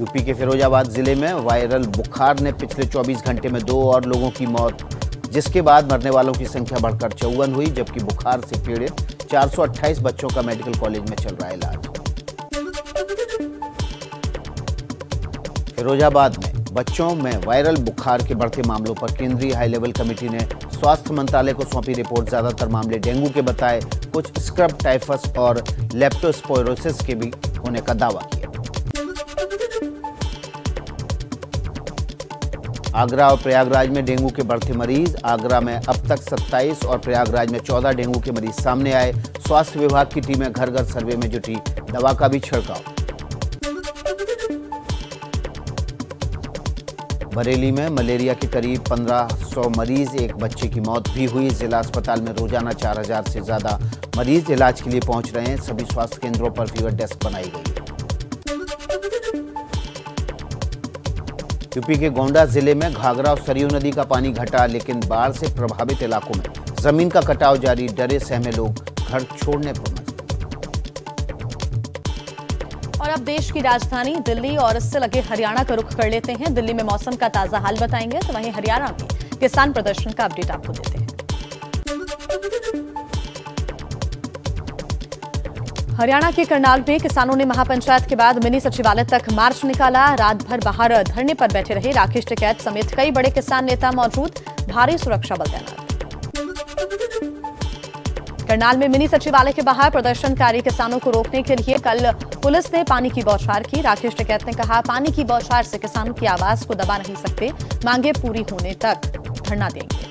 यूपी के फिरोजाबाद जिले में वायरल बुखार ने पिछले 24 घंटे में 2 और लोगों की मौत, जिसके बाद मरने वालों की संख्या बढ़कर 54 हुई, जबकि बुखार से पीड़ित 428 बच्चों का मेडिकल कॉलेज में चल रहा है इलाज। फिरोजाबाद में बच्चों में वायरल बुखार के बढ़ते मामलों पर केंद्रीय हाई लेवल कमेटी ने स्वास्थ्य मंत्रालय को सौंपी रिपोर्ट। ज्यादातर मामले डेंगू के बताए, कुछ स्क्रब टाइफस और लेप्टोस्पायरोसिस के भी होने का दावा किया। आगरा और प्रयागराज में डेंगू के बढ़ते मरीज, आगरा में अब तक 27 और प्रयागराज में 14 डेंगू के मरीज सामने आए। स्वास्थ्य विभाग की टीमें घर घर सर्वे में जुटी, दवा का भी छिड़काव। बरेली में मलेरिया के करीब 1500 मरीज, एक बच्चे की मौत भी हुई। जिला अस्पताल में रोजाना 4000 से ज्यादा मरीज इलाज के लिए पहुंच रहे हैं। सभी स्वास्थ्य केंद्रों पर फीवर डेस्क बनाई गई है। यूपी के गोंडा जिले में घाघरा और सरयू नदी का पानी घटा, लेकिन बाढ़ से प्रभावित इलाकों में जमीन का कटाव जारी। डरे सहमे लोग घर छोड़ने पर मजबूर। और अब देश की राजधानी दिल्ली और इससे लगे हरियाणा का रुख कर लेते हैं। दिल्ली में मौसम का ताजा हाल बताएंगे, तो वहीं हरियाणा में किसान प्रदर्शन का अपडेट आपको देते हैं। हरियाणा के करनाल में किसानों ने महापंचायत के बाद मिनी सचिवालय तक मार्च निकाला। रात भर बाहर धरने पर बैठे रहे। राकेश टिकैत समेत कई बड़े किसान नेता मौजूद, भारी सुरक्षा बल तैनात। करनाल में मिनी सचिवालय के बाहर प्रदर्शनकारी किसानों को रोकने के लिए कल पुलिस ने पानी की बौछार की। राकेश टिकैत ने कहा, पानी की बौछार से किसानों की आवाज को दबा नहीं सकते, मांगे पूरी होने तक धरना देंगे।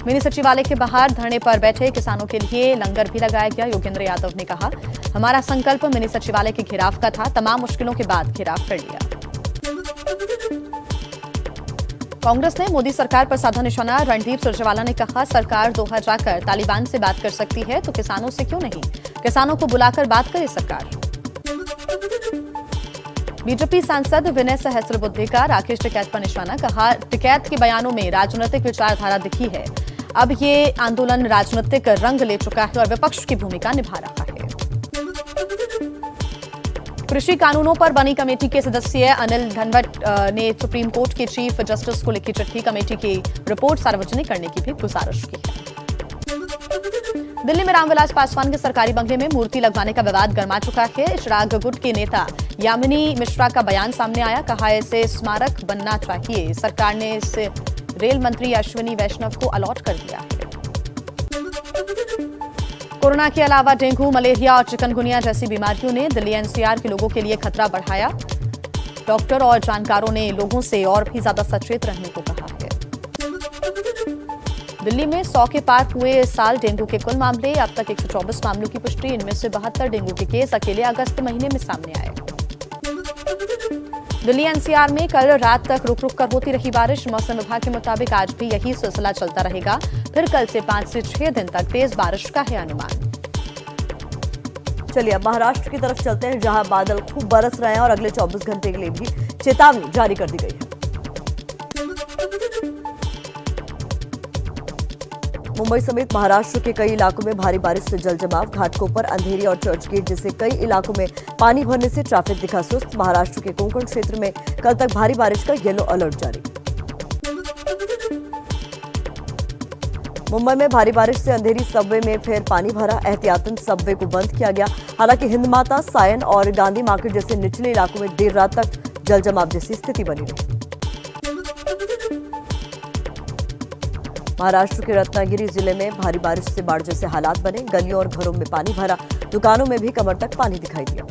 मिनी सचिवालय के बाहर धरने पर बैठे किसानों के लिए लंगर भी लगाया गया। योगेंद्र यादव ने कहा, हमारा संकल्प मिनी सचिवालय के घेराव का था, तमाम मुश्किलों के बाद घेराव कर लिया। कांग्रेस ने मोदी सरकार पर साधा निशाना। रणदीप सुरजेवाला ने कहा, सरकार दोहा जाकर तालिबान से बात कर सकती है तो किसानों से क्यों नहीं, किसानों को बुलाकर बात करे सरकार। बीजेपी सांसद विनय सहस्त्रबुद्धे का राकेश टिकैत पर निशाना। कहा, टिकैत के बयानों में राजनीतिक विचारधारा दिखी है, अब ये आंदोलन राजनीतिक रंग ले चुका है और विपक्ष की भूमिका निभा रहा है। कृषि कानूनों पर बनी कमेटी के सदस्य अनिल धनवट ने सुप्रीम कोर्ट के चीफ जस्टिस को लिखी चिट्ठी, कमेटी की रिपोर्ट सार्वजनिक करने की भी गुजारिश की है। दिल्ली में रामविलास पासवान के सरकारी बंगले में मूर्ति लगवाने का विवाद गर्मा चुका है। चिराग गुट के नेता यामिनी मिश्रा का बयान सामने आया। कहा, इसे स्मारक बनना चाहिए। सरकार ने इसे रेल मंत्री अश्विनी वैष्णव को अलॉट कर दिया है। कोरोना के अलावा डेंगू, मलेरिया और चिकनगुनिया जैसी बीमारियों ने दिल्ली एनसीआर के लोगों के लिए खतरा बढ़ाया। डॉक्टर और जानकारों ने लोगों से और भी ज्यादा सचेत रहने को कहा है। दिल्ली में 100 के पार हुए इस साल डेंगू के कुल मामले, अब तक 124 मामलों की पुष्टि। इनमें से 72 डेंगू के केस अकेले अगस्त महीने में सामने आए। दिल्ली एनसीआर में कल रात तक रुक रुक कर होती रही बारिश। मौसम विभाग के मुताबिक आज भी यही सिलसिला चलता रहेगा। फिर कल से 5 से 6 दिन तक तेज बारिश का है अनुमान। चलिए अब महाराष्ट्र की तरफ चलते हैं, जहां बादल खूब बरस रहे हैं और अगले 24 घंटे के लिए भी चेतावनी जारी कर दी गई है। मुंबई समेत महाराष्ट्र के कई इलाकों में भारी बारिश से जलजमाव। घाटकोपर, अंधेरी और चर्चगेट जैसे कई इलाकों में पानी भरने से ट्रैफिक दिखा सुस्त। महाराष्ट्र के कोंकण क्षेत्र में कल तक भारी बारिश का येलो अलर्ट जारी। मुंबई में भारी बारिश से अंधेरी सबवे में फिर पानी भरा। एहतियातन सबवे को बंद किया गया। हालांकि हिंदमाता, सायन और गांधी मार्केट जैसे निचले इलाकों में देर रात तक जलजमाव जैसी स्थिति बनी रही। महाराष्ट्र के रत्नागिरी जिले में भारी बारिश से बाढ़ जैसे हालात बने। गलियों और घरों में पानी भरा। दुकानों में भी कमर तक पानी दिखाई दिया।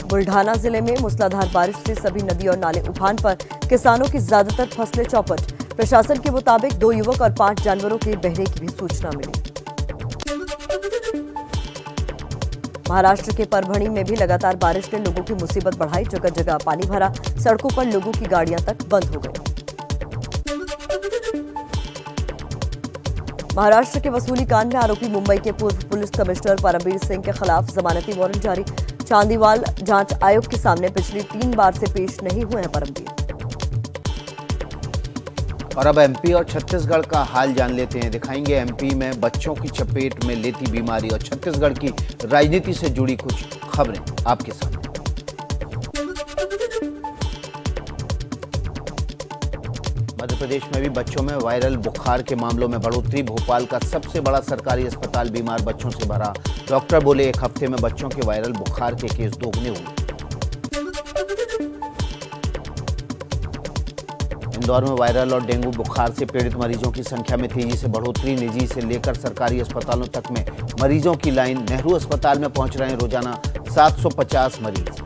बुल्ढाना जिले में मूसलाधार बारिश से सभी नदी और नाले उफान पर। किसानों की ज्यादातर फसलें चौपट। प्रशासन के मुताबिक 2 युवक और 5 जानवरों के बहने की भी सूचना मिली। महाराष्ट्र के परभणी में भी लगातार बारिश ने लोगों की मुसीबत बढ़ाई। जगह जगह पानी भरा, सड़कों पर लोगों की गाड़ियां तक बंद हो गई। महाराष्ट्र के वसूली कांड में आरोपी मुंबई के पूर्व पुलिस कमिश्नर परमबीर सिंह के खिलाफ जमानती वारंट जारी। चांदीवाल जांच आयोग के सामने पिछली 3 बार से पेश नहीं हुए हैं परमबीर। और अब एमपी और छत्तीसगढ़ का हाल जान लेते हैं। दिखाएंगे एमपी में बच्चों की चपेट में लेती बीमारी और छत्तीसगढ़ की राजनीति से जुड़ी कुछ खबरें आपके सामने। मध्य प्रदेश में भी बच्चों में वायरल बुखार के मामलों में बढ़ोतरी। भोपाल का सबसे बड़ा सरकारी अस्पताल बीमार बच्चों से भरा। डॉक्टर बोले 1 हफ्ते में बच्चों के वायरल बुखार के केस दोगुने हुए। इंदौर में वायरल और डेंगू बुखार से पीड़ित मरीजों की संख्या में तेजी से बढ़ोतरी। निजी से लेकर सरकारी अस्पतालों तक में मरीजों की लाइन। नेहरू अस्पताल में पहुंच रहे हैं रोजाना 750 मरीज।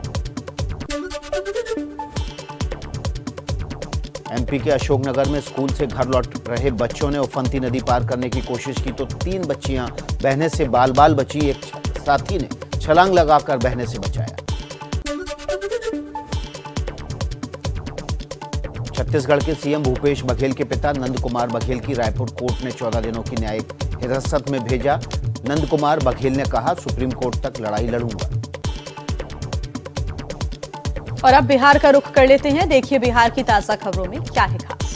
एमपी के अशोकनगर में स्कूल से घर लौट रहे बच्चों ने उफनती नदी पार करने की कोशिश की तो 3 बच्चियां बहने से बाल बाल बची। एक साथी ने छलांग लगाकर बहने से बचाया। छत्तीसगढ़ के सीएम भूपेश बघेल के पिता नंद कुमार बघेल की रायपुर कोर्ट ने 14 दिनों की न्यायिक हिरासत में भेजा। नंद कुमार बघेल ने कहा, सुप्रीम कोर्ट तक लड़ाई लड़ूंगा। और अब बिहार का रुख कर लेते हैं। देखिए बिहार की ताजा खबरों में क्या है खास।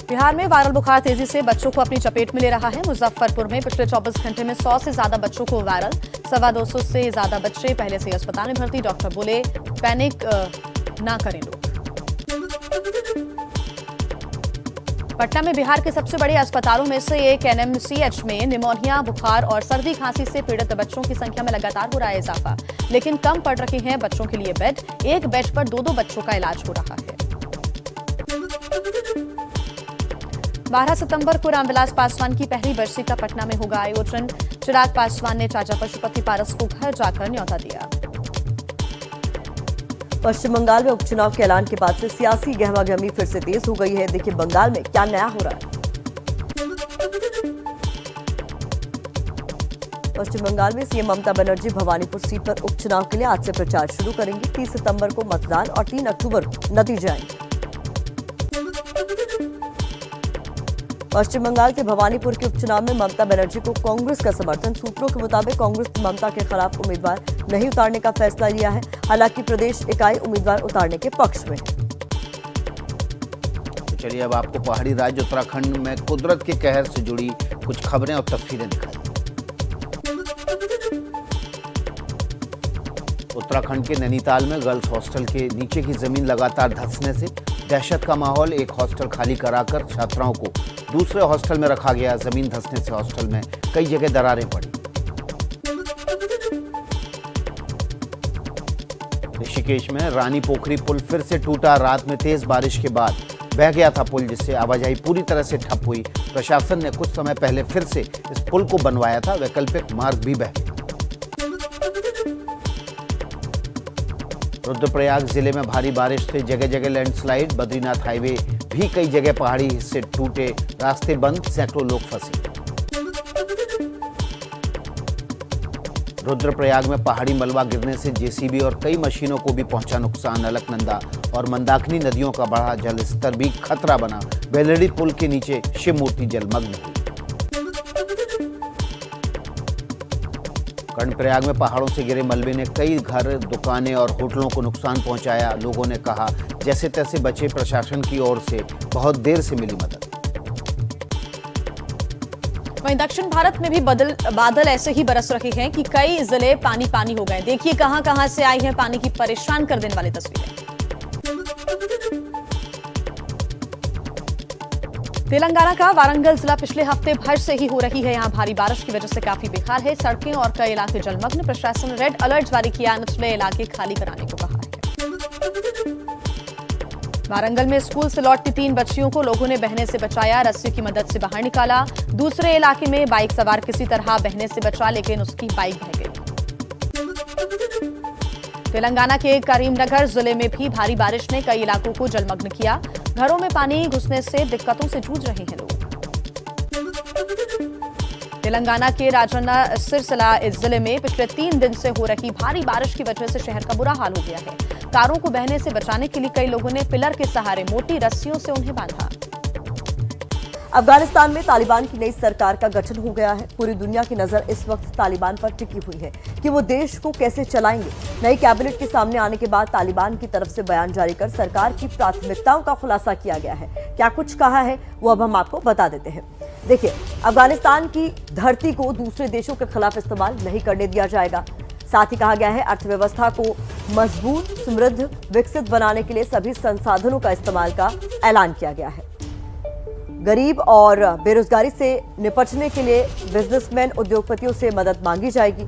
बिहार में वायरल बुखार तेजी से बच्चों को अपनी चपेट में ले रहा है। मुजफ्फरपुर में पिछले 24 घंटे में 100 से ज्यादा बच्चों को वायरल। 250 से ज्यादा बच्चे पहले से अस्पताल में भर्ती। डॉक्टर बोले पैनिक ना करें लोग। पटना में बिहार के सबसे बड़े अस्पतालों में से एक एनएमसीएच में निमोनिया, बुखार और सर्दी खांसी से पीड़ित बच्चों की संख्या में लगातार हो रहा है इजाफा, लेकिन कम पड़ रहे हैं बच्चों के लिए बेड। एक बेड पर 2-2 बच्चों का इलाज हो रहा है। 12 सितंबर को रामविलास पासवान की पहली बरसी का पटना में होगा आयोजन। चिराग पासवान ने चाचा पशुपति पारस को घर जाकर न्योता दिया। पश्चिम बंगाल में उपचुनाव के ऐलान के बाद से सियासी गहमागहमी फिर से तेज हो गई है। देखिए बंगाल में क्या नया हो रहा है। पश्चिम बंगाल में सीएम ममता बनर्जी भवानीपुर सीट पर उपचुनाव के लिए आज से प्रचार शुरू करेंगी। 30 सितंबर को मतदान और 3 अक्टूबर को नतीजे आएंगे। पश्चिम बंगाल के भवानीपुर के उपचुनाव में ममता बनर्जी को कांग्रेस का समर्थन। सूत्रों के मुताबिक कांग्रेस ने ममता के खिलाफ उम्मीदवार नहीं उतारने का फैसला लिया है। हालांकि प्रदेश इकाई उम्मीदवार उतारने के पक्ष में है। तो चलिए अब आपको पहाड़ी राज्य उत्तराखंड में कुदरत के कहर से जुड़ी कुछ खबरें और तस्वीरें दिखाई। उत्तराखंड के नैनीताल में गर्ल्स हॉस्टल के नीचे की जमीन लगातार धंसने से दहशत का माहौल। एक हॉस्टल खाली कराकर छात्राओं को दूसरे हॉस्टल में रखा गया। जमीन धंसने से हॉस्टल में कई जगह दरारें पड़ी। ऋषिकेश में रानी पोखरी पुल फिर से टूटा। रात में तेज बारिश के बाद बह गया था पुल, जिससे आवाजाही पूरी तरह से ठप हुई। प्रशासन ने कुछ समय पहले फिर से इस पुल को बनवाया था। वैकल्पिक मार्ग भी बह गया। रुद्रप्रयाग जिले में भारी बारिश से जगह जगह लैंडस्लाइड। बद्रीनाथ हाईवे भी कई जगह पहाड़ी हिस्से टूटे, रास्ते बंद, सैकड़ों लोग फंसे। रुद्रप्रयाग में पहाड़ी मलबा गिरने से जेसीबी और कई मशीनों को भी पहुंचा नुकसान। अलकनंदा और मंदाकिनी नदियों का बढ़ा जल स्तर भी खतरा बना। बेलड़ी पुल के नीचे शिव मूर्ति जलमग्न हुई। कर्णप्रयाग में पहाड़ों से गिरे मलबे ने कई घर, दुकानें और होटलों को नुकसान पहुंचाया। लोगों ने कहा जैसे तैसे बचे। प्रशासन की ओर से बहुत देर से मिली मदद। वहीं दक्षिण भारत में भी बादल ऐसे ही बरस रहे हैं कि कई जिले पानी पानी हो गए। देखिए कहां-कहां से आई है पानी की परेशान कर देने वाली तस्वीरें। तेलंगाना का वारंगल जिला पिछले हफ्ते भर से ही हो रही है। यहां भारी बारिश की वजह से काफी बेहाल है। सड़कें और कई इलाके जलमग्न। प्रशासन ने रेड अलर्ट जारी किया। निचले इलाके खाली कराने को कहा है। वारंगल में स्कूल से लौटती 3 बच्चियों को लोगों ने बहने से बचाया। रस्सी की मदद से बाहर निकाला। दूसरे इलाके में बाइक सवार किसी तरह बहने से बचा, लेकिन उसकी बाइक बह गई। तेलंगाना के करीमनगर जिले में भी भारी बारिश ने कई इलाकों को जलमग्न किया। घरों में पानी घुसने से दिक्कतों से जूझ रहे हैं लोग। तेलंगाना के राजन्ना सिरसिला जिले में पिछले 3 दिन से हो रही भारी बारिश की वजह से शहर का बुरा हाल हो गया है। कारों को बहने से बचाने के लिए कई लोगों ने पिलर के सहारे मोटी रस्सियों से उन्हें बांधा। अफगानिस्तान में तालिबान की नई सरकार का गठन हो गया है। पूरी दुनिया की नजर इस वक्त तालिबान पर टिकी हुई है कि वो देश को कैसे चलाएंगे। नई कैबिनेट के सामने आने के बाद तालिबान की तरफ से बयान जारी कर सरकार की प्राथमिकताओं का खुलासा किया गया है। क्या कुछ कहा है वो अब हम आपको बता देते हैं। देखिए, अफगानिस्तान की धरती को दूसरे देशों के खिलाफ इस्तेमाल नहीं करने दिया जाएगा। साथ ही कहा गया है अर्थव्यवस्था को मजबूत, समृद्ध, विकसित बनाने के लिए सभी संसाधनों का इस्तेमाल का ऐलान किया गया है। गरीब और बेरोजगारी से निपटने के लिए बिजनेसमैन, उद्योगपतियों से मदद मांगी जाएगी।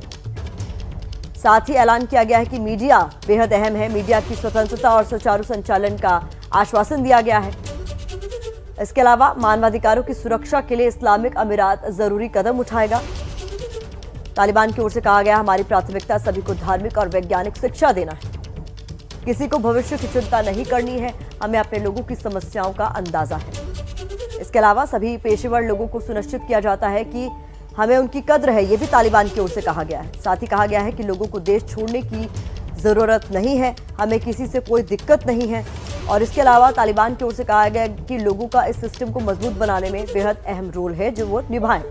साथ ही ऐलान किया गया है कि मीडिया बेहद अहम है। मीडिया की स्वतंत्रता और सुचारू संचालन का आश्वासन दिया गया है। इसके अलावा मानवाधिकारों की सुरक्षा के लिए इस्लामिक अमीरात जरूरी कदम उठाएगा। तालिबान की ओर से कहा गया, हमारी प्राथमिकता सभी को धार्मिक और वैज्ञानिक शिक्षा देना है। किसी को भविष्य की चिंता नहीं करनी है। हमें अपने लोगों की समस्याओं का अंदाजा है। इसके अलावा सभी पेशेवर लोगों को सुनिश्चित किया जाता है कि हमें उनकी कद्र है, ये भी तालिबान की ओर से कहा गया है। साथ ही कहा गया है कि लोगों को देश छोड़ने की ज़रूरत नहीं है, हमें किसी से कोई दिक्कत नहीं है। और इसके अलावा तालिबान की ओर से कहा गया कि लोगों का इस सिस्टम को मजबूत बनाने में बेहद अहम रोल है जो वो निभाएं।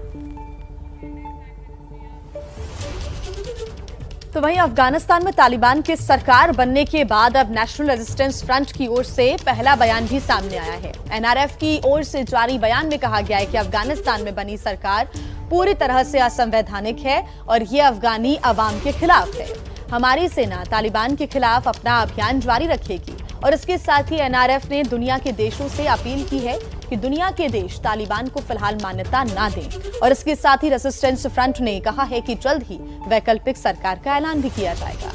तो वहीं अफगानिस्तान में तालिबान के सरकार बनने के बाद अब नेशनल रेजिस्टेंस फ्रंट की ओर से पहला बयान भी सामने आया है। एनआरएफ की ओर से जारी बयान में कहा गया है कि अफगानिस्तान में बनी सरकार पूरी तरह से असंवैधानिक है और ये अफगानी अवाम के खिलाफ है। हमारी सेना तालिबान के खिलाफ अपना अभियान जारी रखेगी। और इसके साथ ही एनआरएफ ने दुनिया के देशों से अपील की है कि दुनिया के देश तालिबान को फिलहाल मान्यता ना दें। और इसके साथ ही रेजिस्टेंस फ्रंट ने कहा है कि जल्द ही वैकल्पिक सरकार का ऐलान भी किया जाएगा।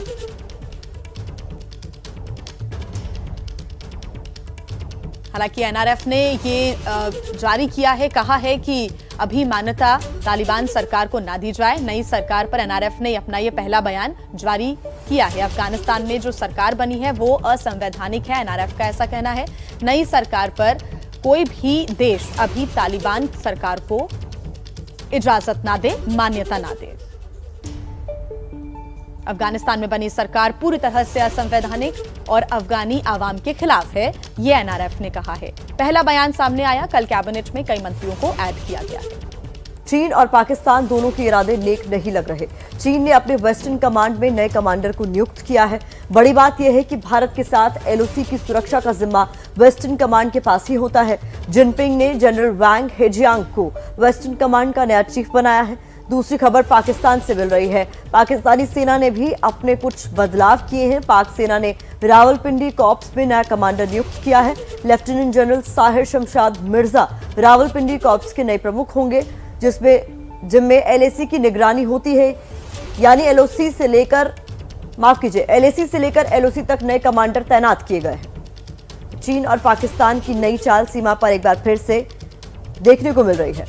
हालांकि एनआरएफ ने ये जारी किया है, कहा है कि अभी मान्यता तालिबान सरकार को ना दी जाए। नई सरकार पर एनआरएफ ने अपना ये पहला बयान जारी किया है। अफगानिस्तान में जो सरकार बनी है वो असंवैधानिक है, एनआरएफ का ऐसा कहना है। नई सरकार पर कोई भी देश अभी तालिबान सरकार को इजाजत ना दे, मान्यता ना दे। अफगानिस्तान में बनी सरकार पूरी तरह से असंवैधानिक और अफगानी आवाम के खिलाफ है, ये एनआरएफ ने कहा है। पहला बयान सामने आया, कल कैबिनेट में कई मंत्रियों को ऐड किया गया है। चीन और पाकिस्तान दोनों के इरादे नेक नहीं लग रहे। चीन ने अपने वेस्टर्न कमांड में नए कमांडर को नियुक्त किया है। बड़ी बात यह है कि भारत के साथ एलओसी की सुरक्षा का जिम्मा वेस्टर्न कमांड के पास ही होता है। जिनपिंग ने जनरल वांग हेजियांग को वेस्टर्न कमांड का नया चीफ बनाया है। दूसरी खबर पाकिस्तान से मिल रही है। पाकिस्तानी सेना ने भी अपने कुछ बदलाव किए हैं। पाक सेना ने रावलपिंडी कॉर्प्स में नया कमांडर नियुक्त किया है। Lieutenant general Sahir Shamshad Mirza Rawalpindi corps के नए प्रमुख होंगे, जिनमें एलएसी की निगरानी होती है। यानी एलएसी से लेकर एलओसी तक नए कमांडर तैनात किए गए हैं। चीन और पाकिस्तान की नई चाल सीमा पर एक बार फिर से देखने को मिल रही है।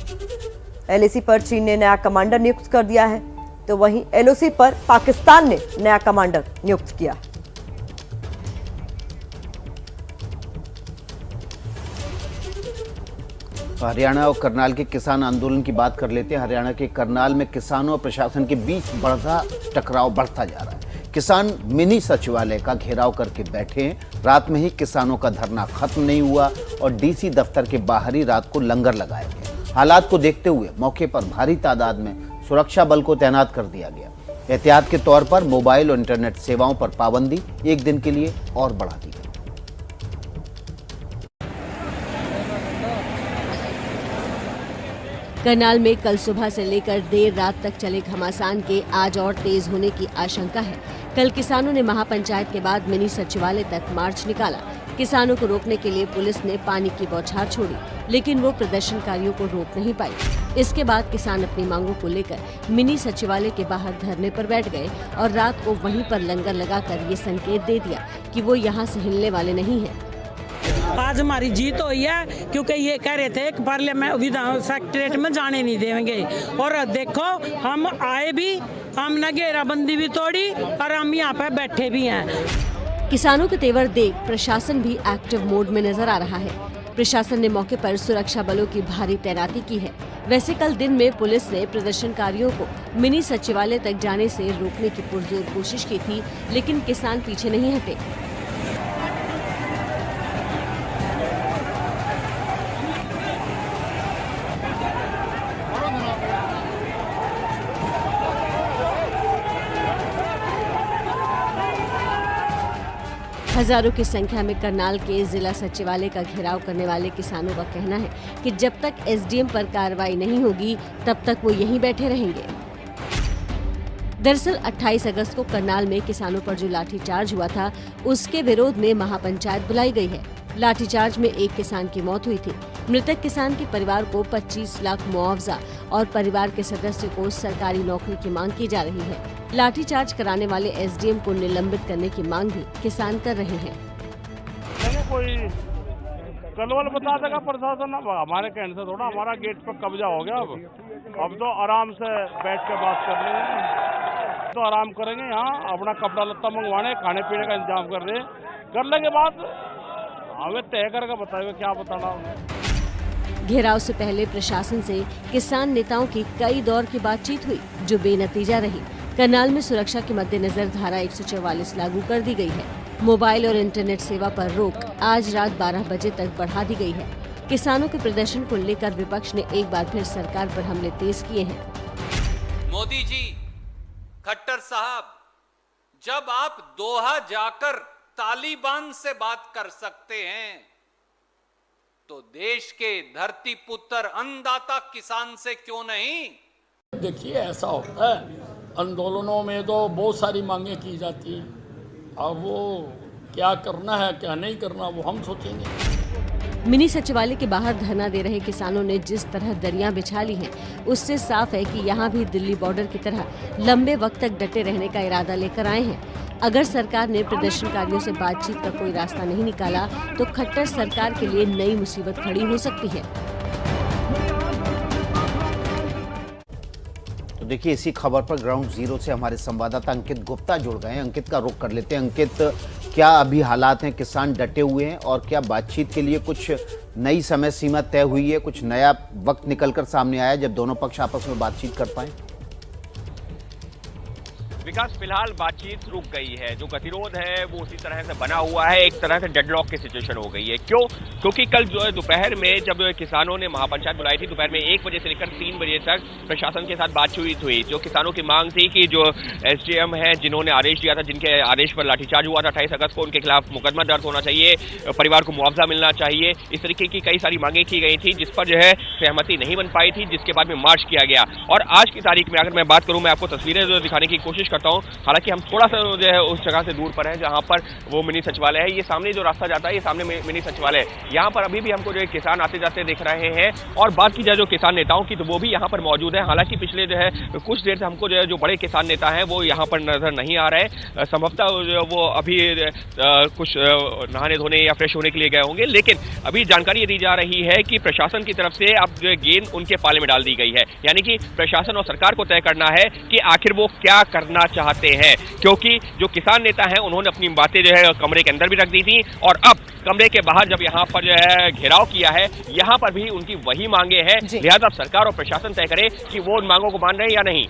एलएसी पर चीन ने नया कमांडर नियुक्त कर दिया है, तो वहीं एलओसी पर पाकिस्तान ने नया कमांडर नियुक्त किया। हरियाणा और करनाल के किसान आंदोलन की बात कर लेते हैं। हरियाणा के करनाल में किसानों और प्रशासन के बीच टकराव बढ़ता जा रहा है। किसान मिनी सचिवालय का घेराव करके बैठे हैं। रात में ही किसानों का धरना खत्म नहीं हुआ और डीसी दफ्तर के बाहर ही रात को लंगर लगाया गया। हालात को देखते हुए मौके पर भारी तादाद में सुरक्षा बल को तैनात कर दिया गया। एहतियात के तौर पर मोबाइल और इंटरनेट सेवाओं पर पाबंदी एक दिन के लिए और बढ़ा दी गई। करनाल में कल सुबह से लेकर देर रात तक चले घमासान के आज और तेज होने की आशंका है। कल किसानों ने महापंचायत के बाद मिनी सचिवालय तक मार्च निकाला। किसानों को रोकने के लिए पुलिस ने पानी की बौछार छोड़ी, लेकिन वो प्रदर्शनकारियों को रोक नहीं पाई। इसके बाद किसान अपनी मांगों को लेकर मिनी सचिवालय के बाहर धरने पर बैठ गए और रात को वहीं पर लंगर लगाकर ये संकेत दे दिया कि वो यहाँ से हिलने वाले नहीं हैं। आज हमारी जीत हुई है, क्योंकि ये कह रहे थे कि पार्लियामेंट विधान सेक्रेटरीट में जाने नहीं देंगे। और देखो, हम आए भी, हमने घेराबंदी भी तोड़ी और हम यहाँ पे बैठे भी हैं। किसानों के तेवर देख प्रशासन भी एक्टिव मोड में नजर आ रहा है। प्रशासन ने मौके पर सुरक्षा बलों की भारी तैनाती की है। वैसे कल दिन में पुलिस ने प्रदर्शनकारियों को मिनी सचिवालय तक जाने से रोकने की पुरजोर कोशिश की थी, लेकिन किसान पीछे नहीं हटे। हजारों की संख्या में करनाल के जिला सचिवालय का घेराव करने वाले किसानों का कहना है कि जब तक एसडीएम पर कार्रवाई नहीं होगी तब तक वो यहीं बैठे रहेंगे। दरअसल 28 अगस्त को करनाल में किसानों पर जो लाठीचार्ज हुआ था, उसके विरोध में महापंचायत बुलाई गई है। लाठीचार्ज में एक किसान की मौत हुई थी। मृतक किसान के परिवार को 25 लाख मुआवजा और परिवार के सदस्य को सरकारी नौकरी की मांग की जा रही है। लाठीचार्ज कराने वाले एसडीएम को निलंबित करने की मांग भी किसान कर रहे हैं। कोई कलवल बता देगा प्रशासन, हमारे कहने से थोड़ा, हमारा गेट पर कब्जा हो गया। अब तो आराम से बैठ के बात कर लेंगे, तो आराम करेंगे। यहाँ अपना कपड़ा लत्ता मंगवाने, खाने पीने का इंतजाम कर रहे, कर लेंगे बात। हमें तय करके बताएगा क्या बताना। घेराव से पहले प्रशासन से किसान नेताओं की कई दौर की बातचीत हुई, जो बेनतीजा रही। करनाल में सुरक्षा के मद्देनजर धारा 144 लागू कर दी गई है। मोबाइल और इंटरनेट सेवा पर रोक आज रात 12 बजे तक बढ़ा दी गई है। किसानों के प्रदर्शन को लेकर विपक्ष ने एक बार फिर सरकार पर हमले तेज किए हैं। मोदी जी, खट्टर साहब, जब आप दोहा जाकर तालिबान से बात कर सकते हैं, तो देश के धरती पुत्र अन्नदाता किसान से क्यों नहीं? देखिए, ऐसा होता है आंदोलनों में तो बहुत सारी मांगे की जाती हैं। अब वो क्या करना है क्या नहीं करना वो हम सोचेंगे। मिनी सचिवालय के बाहर धरना दे रहे किसानों ने जिस तरह दरियां बिछा ली हैं, उससे साफ है कि यहाँ भी दिल्ली बॉर्डर की तरह लंबे वक्त तक डटे रहने का इरादा लेकर आए हैं। अगर सरकार ने प्रदर्शनकारियों से बातचीत का कोई रास्ता नहीं निकाला तो खट्टर सरकार के लिए नई मुसीबत खड़ी हो सकती है। तो देखिए, इसी खबर पर ग्राउंड जीरो से हमारे संवाददाता अंकित गुप्ता जुड़ गए हैं। अंकित का रुख कर लेते हैं। अंकित, क्या अभी हालात हैं? किसान डटे हुए हैं और क्या बातचीत के लिए कुछ नई समय सीमा तय हुई है? कुछ नया वक्त निकलकर सामने आया जब दोनों पक्ष आपस में बातचीत कर पाए? विकास, फिलहाल बातचीत रुक गई है। जो गतिरोध है वो उसी तरह से बना हुआ है, एक तरह से डेडलॉक की सिचुएशन हो गई है। क्यों? क्योंकि कल जो है दोपहर में जब किसानों ने महापंचायत बुलाई थी, दोपहर में 1 बजे से लेकर 3 बजे तक प्रशासन के साथ बातचीत हुई। जो किसानों की मांग थी कि जो एसडीएम है, जिन्होंने आदेश दिया था, जिनके आदेश पर लाठीचार्ज हुआ था 28 अगस्त को, उनके खिलाफ मुकदमा दर्ज होना चाहिए, परिवार को मुआवजा मिलना चाहिए, इस तरीके की कई सारी मांगे की गई थी, जिस पर जो है सहमति नहीं बन पाई थी, जिसके बाद में मार्च किया गया। और आज की तारीख में अगर मैं बात करूं, मैं आपको तस्वीरें जो दिखाने की कोशिश करता हूं, हालांकि हम थोड़ा सा जो है उस जगह से दूर पर है जहां पर वो मिनी सचिवालय है। ये सामने जो रास्ता जाता है, ये सामने मिनी सचिवालय है। यहाँ पर अभी भी हमको जो है किसान आते जाते दिख रहे हैं। और बात की जाए जो किसान नेताओं की, तो वो भी यहाँ पर मौजूद है। हालांकि पिछले जो है कुछ देर से हमको जो है जो बड़े किसान नेता हैं वो यहाँ पर नजर नहीं आ रहे। संभवतः वो अभी कुछ नहाने धोने या फ्रेश होने के लिए गए होंगे। लेकिन अभी जानकारी ये दी जा रही है कि प्रशासन की तरफ से अब जो है गेंद उनके पाले में डाल दी गई है। यानी कि प्रशासन और सरकार को तय करना है कि आखिर वो क्या करना चाहते हैं। क्योंकि जो किसान नेता हैं उन्होंने अपनी बातें जो है कमरे के अंदर भी रख दी थी, और अब कमरे के बाहर जब यहाँ पर जो है घेराव किया है, यहाँ पर भी उनकी वही मांगे हैं। लिहाजा सरकार और प्रशासन तय करे कि वो उन मांगों को मान रहे हैं या नहीं।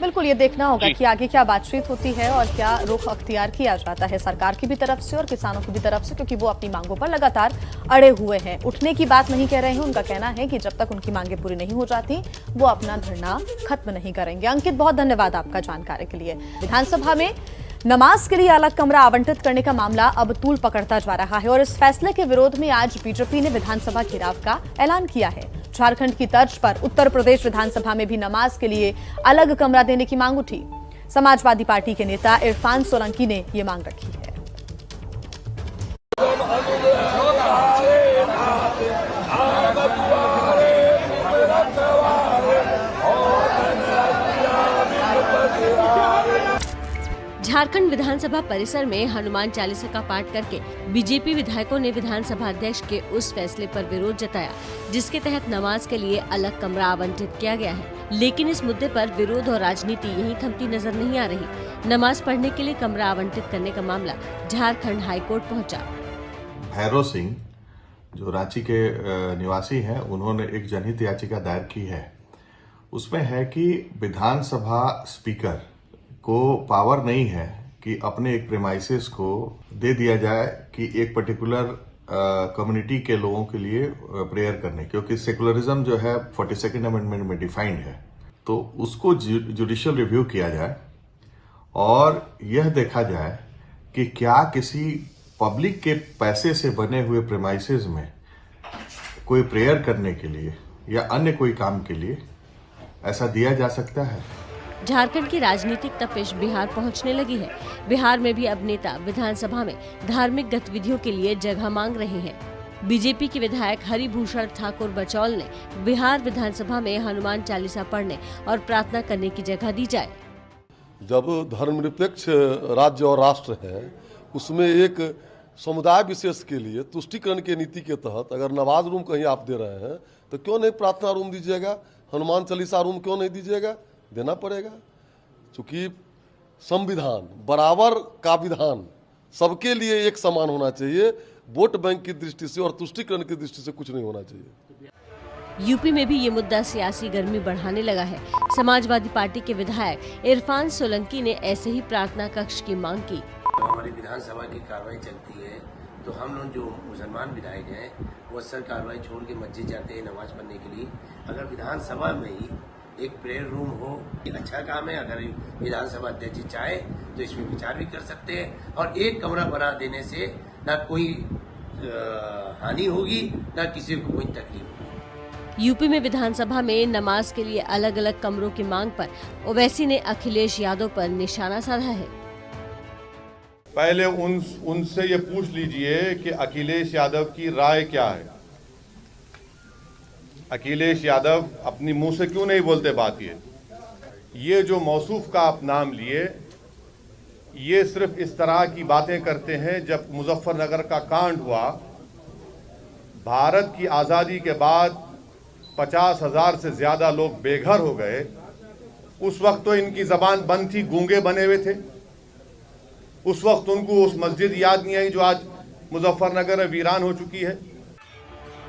बिल्कुल, ये देखना होगा कि आगे क्या बातचीत होती है और क्या रुख अख्तियार किया जाता है सरकार की भी तरफ से और किसानों की भी तरफ से, क्योंकि वो अपनी मांगों पर लगातार अड़े हुए हैं। उठने की बात नहीं कह रहे हैं। उनका कहना है कि जब तक उनकी मांगे पूरी नहीं हो जाती वो अपना धरना खत्म नहीं करेंगे। अंकित, बहुत धन्यवाद आपका जानकारी के लिए। विधानसभा में नमाज के लिए अलग कमरा आवंटित करने का मामला अब तूल पकड़ता जा रहा है और इस फैसले के विरोध में आज बीजेपी ने विधानसभा घेराव का ऐलान किया है। झारखंड की तर्ज पर उत्तर प्रदेश विधानसभा में भी नमाज के लिए अलग कमरा देने की मांग उठी। समाजवादी पार्टी के नेता इरफान सोलंकी ने ये मांग रखी है। झारखंड विधानसभा परिसर में हनुमान चालीसा का पाठ करके बीजेपी विधायकों ने विधानसभा अध्यक्ष के उस फैसले पर विरोध जताया जिसके तहत नमाज के लिए अलग कमरा आवंटित किया गया है। लेकिन इस मुद्दे पर विरोध और राजनीति यहीं थमती नजर नहीं आ रही। नमाज पढ़ने के लिए कमरा आवंटित करने का मामला झारखंड हाईकोर्ट पहुंचा। भैरव सिंह जो रांची के निवासी हैं, उन्होंने एक जनहित याचिका दायर की है। उसमें है कि विधानसभा स्पीकर को पावर नहीं है कि अपने एक प्रेमाइसेस को दे दिया जाए कि एक पर्टिकुलर कम्युनिटी के लोगों के लिए प्रेयर करने, क्योंकि सेकुलरिज्म जो है 42nd अमेंडमेंट में डिफाइंड है। तो उसको जुडिशियल रिव्यू किया जाए और यह देखा जाए कि क्या किसी पब्लिक के पैसे से बने हुए प्रेमाइसेस में कोई प्रेयर करने के लिए या अन्य कोई काम के लिए ऐसा दिया जा सकता है। झारखंड की राजनीतिक तपिश बिहार पहुंचने लगी है। बिहार में भी अब नेता विधानसभा में धार्मिक गतिविधियों के लिए जगह मांग रहे हैं। बीजेपी के विधायक हरिभूषण ठाकुर बचौल ने बिहार विधानसभा में हनुमान चालीसा पढ़ने और प्रार्थना करने की जगह दी जाए। जब धर्मनिरपेक्ष राज्य और राष्ट्र है, उसमें एक समुदाय विशेष के लिए तुष्टीकरण की नीति के तहत अगर नमाज रूम कहीं आप दे रहे हैं तो क्यों नहीं प्रार्थना रूम दीजिएगा, हनुमान चालीसा रूम क्यों नहीं दीजिएगा? देना पड़ेगा, क्योंकि संविधान बराबर का विधान सबके लिए एक समान होना चाहिए। वोट बैंक की दृष्टि से और तुष्टीकरण की दृष्टि से कुछ नहीं होना चाहिए। यूपी में भी ये मुद्दा सियासी गर्मी बढ़ाने लगा है। समाजवादी पार्टी के विधायक इरफान सोलंकी ने ऐसे ही प्रार्थना कक्ष की मांग की। हमारी विधानसभा की कार्रवाई चलती है तो हम लोग जो मुसलमान विधायक हैं वो अक्सर कार्रवाई छोड़ के मस्जिद जाते हैं नमाज पढ़ने के लिए। अगर विधानसभा में ही एक प्रेयर रूम हो, एक अच्छा काम है। अगर विधानसभा अध्यक्ष चाहे तो इसमें विचार भी कर सकते हैं और एक कमरा बना देने से ना कोई हानि होगी ना किसी को कोई तकलीफ होगी। यूपी में विधानसभा में नमाज के लिए अलग अलग कमरों की मांग पर ओवैसी ने अखिलेश यादव पर निशाना साधा है। पहले उनसे ये पूछ लीजिए कि अखिलेश यादव की राय क्या है। अखिलेश यादव अपनी मुंह से क्यों नहीं बोलते बात? ये जो मौसूफ का आप नाम लिए, ये सिर्फ इस तरह की बातें करते हैं। जब मुजफ्फरनगर का कांड हुआ, भारत की आज़ादी के बाद 50,000 से ज़्यादा लोग बेघर हो गए। उस वक्त तो इनकी ज़बान बंद थी, गूंगे बने हुए थे। उस वक्त उनको उस मस्जिद याद नहीं आई जो आज मुजफ्फरनगर में वीरान हो चुकी है।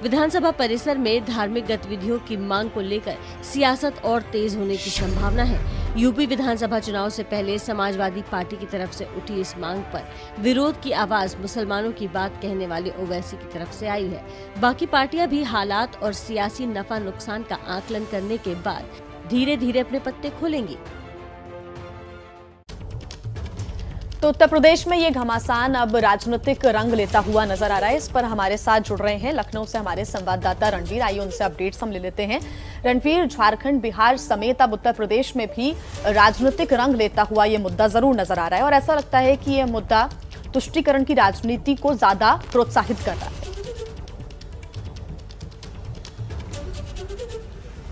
विधानसभा परिसर में धार्मिक गतिविधियों की मांग को लेकर सियासत और तेज होने की संभावना है। यूपी विधानसभा चुनाव से पहले समाजवादी पार्टी की तरफ से उठी इस मांग पर विरोध की आवाज मुसलमानों की बात कहने वाले ओवैसी की तरफ से आई है। बाकी पार्टियां भी हालात और सियासी नफा नुकसान का आकलन करने के बाद धीरे धीरे अपने पत्ते खोलेंगी। तो उत्तर प्रदेश में ये घमासान अब राजनीतिक रंग लेता हुआ नजर आ रहा है। इस पर हमारे साथ जुड़ रहे हैं लखनऊ से हमारे संवाददाता रणवीर। आइए उनसे अपडेट्स हम ले लेते हैं। रणवीर, झारखंड, बिहार समेत अब उत्तर प्रदेश में भी राजनीतिक रंग लेता हुआ ये मुद्दा जरूर नजर आ रहा है और ऐसा लगता है कि ये मुद्दा तुष्टीकरण की राजनीति को ज्यादा प्रोत्साहित कर रहा है।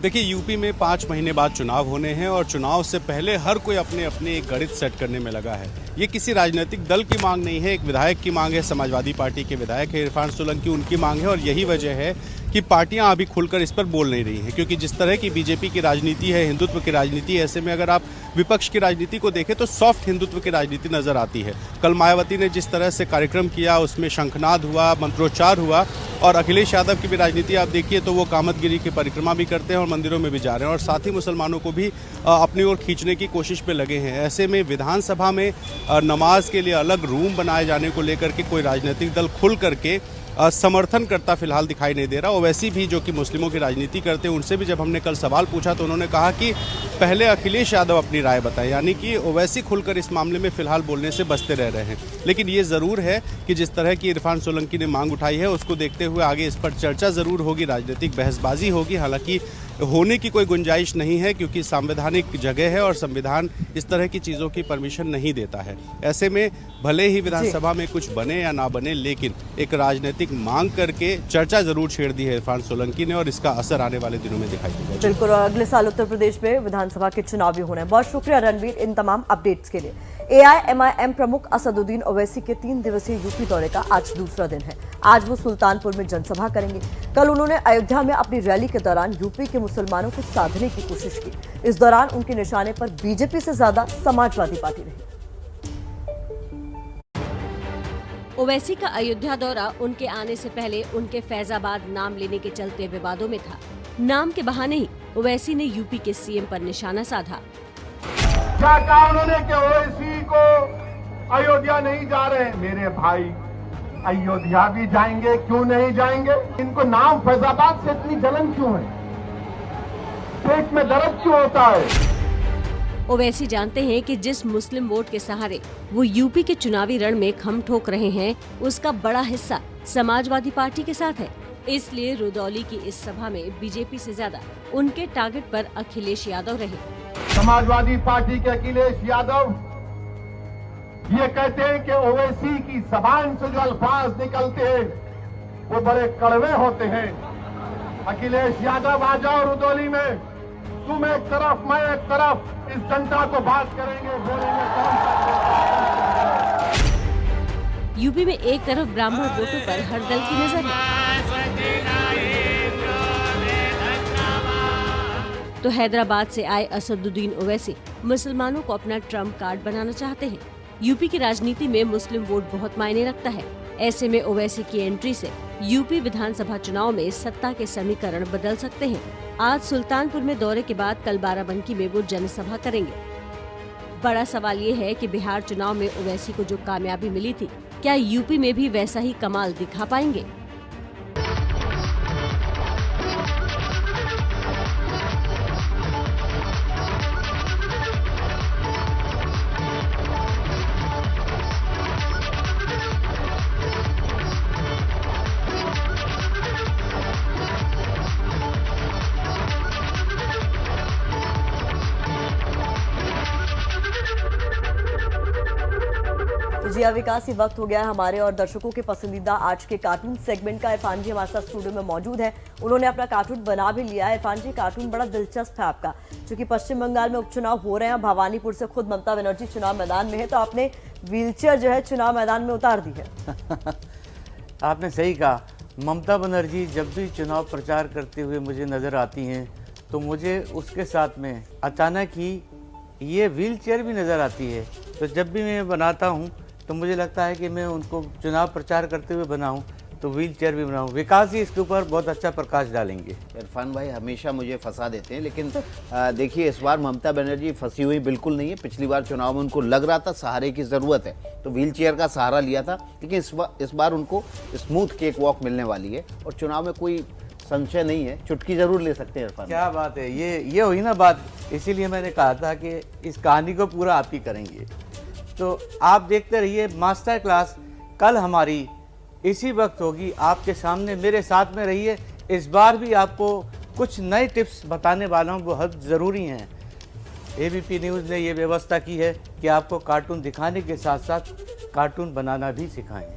देखिए, यूपी में 5 महीने बाद चुनाव होने हैं और चुनाव से पहले हर कोई अपने अपने एक गणित सेट करने में लगा है। ये किसी राजनीतिक दल की मांग नहीं है, एक विधायक की मांग है। समाजवादी पार्टी के विधायक है इरफान सोलंकी, उनकी मांग है और यही वजह है कि पार्टियां अभी खुलकर इस पर बोल नहीं रही हैं, क्योंकि जिस तरह की बीजेपी की राजनीति है, हिंदुत्व की राजनीति है, ऐसे में अगर आप विपक्ष की राजनीति को देखें तो सॉफ्ट हिंदुत्व की राजनीति नजर आती है। कल मायावती ने जिस तरह से कार्यक्रम किया, उसमें शंखनाद हुआ, मंत्रोच्चार हुआ, और अखिलेश यादव की भी राजनीति आप देखिए तो वो कामतगिरी की परिक्रमा भी करते हैं और मंदिरों में भी जा रहे हैं और साथ ही मुसलमानों को भी अपनी ओर खींचने की कोशिश पे लगे हैं। ऐसे में विधानसभा में नमाज के लिए अलग रूम बनाए जाने को लेकर के कोई राजनीतिक दल खुल करके समर्थन करता फिलहाल दिखाई नहीं दे रहा। ओवैसी भी, जो कि मुस्लिमों की राजनीति करते हैं, उनसे भी जब हमने कल सवाल पूछा तो उन्होंने कहा कि पहले अखिलेश यादव अपनी राय बताएं, यानी कि ओवैसी खुलकर इस मामले में फिलहाल बोलने से बचते रह रहे हैं। लेकिन ये ज़रूर है कि जिस तरह की इरफान सोलंकी ने मांग उठाई है उसको देखते हुए आगे इस पर चर्चा ज़रूर होगी, राजनीतिक बहसबाजी होगी। हालांकि होने की कोई गुंजाइश नहीं है क्योंकि संवैधानिक जगह है और संविधान इस तरह की चीज़ों की परमिशन नहीं देता है। ऐसे में भले ही विधानसभा में कुछ बने या ना बने, लेकिन एक राजनीतिक मांग करके चर्चा जरूर छेड़ दी है इरफान सोलंकी ने और इसका असर आने वाले दिनों में दिखाई देगा। बिल्कुल, और अगले साल उत्तर प्रदेश में विधानसभा के चुनाव भी होने हैं। बहुत शुक्रिया रणवीर इन तमाम अपडेट्स के लिए। AIMIM प्रमुख असदुद्दीन ओवैसी के 3 दिवसीय यूपी दौरे का आज दूसरा दिन है। आज वो सुल्तानपुर में जनसभा करेंगे। कल उन्होंने अयोध्या में अपनी रैली के दौरान यूपी के मुसलमानों को साधने की कोशिश की। इस दौरान उनके निशाने पर बीजेपी से ज्यादा समाजवादी पार्टी रही। ओवैसी का अयोध्या दौरा उनके आने से पहले उनके फैजाबाद नाम लेने के चलते विवादों में था। नाम के बहाने ही ओवैसी ने यूपी के सीएम पर निशाना साधा। क्या कहा उन्होंने कि ओवैसी को अयोध्या नहीं जा रहे? मेरे भाई, अयोध्या भी जाएंगे, क्यों नहीं जाएंगे? इनको नाम फैजाबाद से इतनी जलन क्यों है? पेट में दर्द क्यों होता है? ओवैसी जानते हैं कि जिस मुस्लिम वोट के सहारे वो यूपी के चुनावी रण में खम ठोक रहे हैं, उसका बड़ा हिस्सा समाजवादी पार्टी के साथ है। इसलिए रुदौली की इस सभा में बीजेपी से ज्यादा उनके टारगेट पर अखिलेश यादव रहे। समाजवादी पार्टी के अखिलेश यादव ये कहते हैं कि ओवैसी की जबान से जो अल्फाज निकलते हैं वो बड़े कड़वे होते हैं। अखिलेश यादव आ जाओ रुदौली में, तुम एक तरफ मैं एक तरफ, इस जनता को बात करेंगे, बोलेंगे। यूपी में एक तरफ ब्राह्मण वोटों पर हर दल की नजर है, तो हैदराबाद से आए असदुद्दीन ओवैसी मुसलमानों को अपना ट्रम्प कार्ड बनाना चाहते हैं। यूपी की राजनीति में मुस्लिम वोट बहुत मायने रखता है। ऐसे में ओवैसी की एंट्री से यूपी विधानसभा चुनाव में सत्ता के समीकरण बदल सकते हैं। आज सुल्तानपुर में दौरे के बाद कल बाराबंकी में वो जनसभा करेंगे। बड़ा सवाल ये है कि बिहार चुनाव में ओवैसी को जो कामयाबी मिली थी, क्या यूपी में भी वैसा ही कमाल दिखा पाएंगे? जी विकास, ये वक्त हो गया है हमारे और दर्शकों के पसंदीदा आज के कार्टून सेगमेंट का। इरफान जी हमारे साथ स्टूडियो में मौजूद है, उन्होंने अपना कार्टून बना भी लिया है। इरफान जी, कार्टून बड़ा दिलचस्प है आपका, क्योंकि पश्चिम बंगाल में उपचुनाव हो रहे हैं, भवानीपुर से खुद ममता बनर्जी चुनाव मैदान में है, तो आपने व्हीलचेयर जो है चुनाव मैदान में उतार दी है। आपने सही कहा, ममता बनर्जी जब भी चुनाव प्रचार करते हुए मुझे नज़र आती हैं तो मुझे उसके साथ में अचानक ही ये व्हीलचेयर भी नज़र आती है। तो जब भी मैं बनाता हूँ तो मुझे लगता है कि मैं उनको चुनाव प्रचार करते हुए बनाऊं तो व्हील चेयर भी बनाऊं। विकास जी इसके ऊपर बहुत अच्छा प्रकाश डालेंगे। इरफान भाई हमेशा मुझे फंसा देते हैं, लेकिन देखिए इस बार ममता बनर्जी फंसी हुई बिल्कुल नहीं है। पिछली बार चुनाव में उनको लग रहा था सहारे की ज़रूरत है तो व्हील चेयर का सहारा लिया था, लेकिन इस बार उनको स्मूथ केक वॉक मिलने वाली है और चुनाव में कोई संशय नहीं है, चुटकी जरूर ले सकते हैं इरफान। क्या बात है, ये हुई ना बात, इसीलिए मैंने कहा था कि इस कहानी को पूरा आप ही करेंगे। तो आप देखते रहिए मास्टर क्लास, कल हमारी इसी वक्त होगी आपके सामने, मेरे साथ में रहिए। इस बार भी आपको कुछ नए टिप्स बताने वाला हूँ, बहुत ज़रूरी हैं। एबीपी न्यूज़ ने ये व्यवस्था की है कि आपको कार्टून दिखाने के साथ साथ कार्टून बनाना भी सिखाएंगे।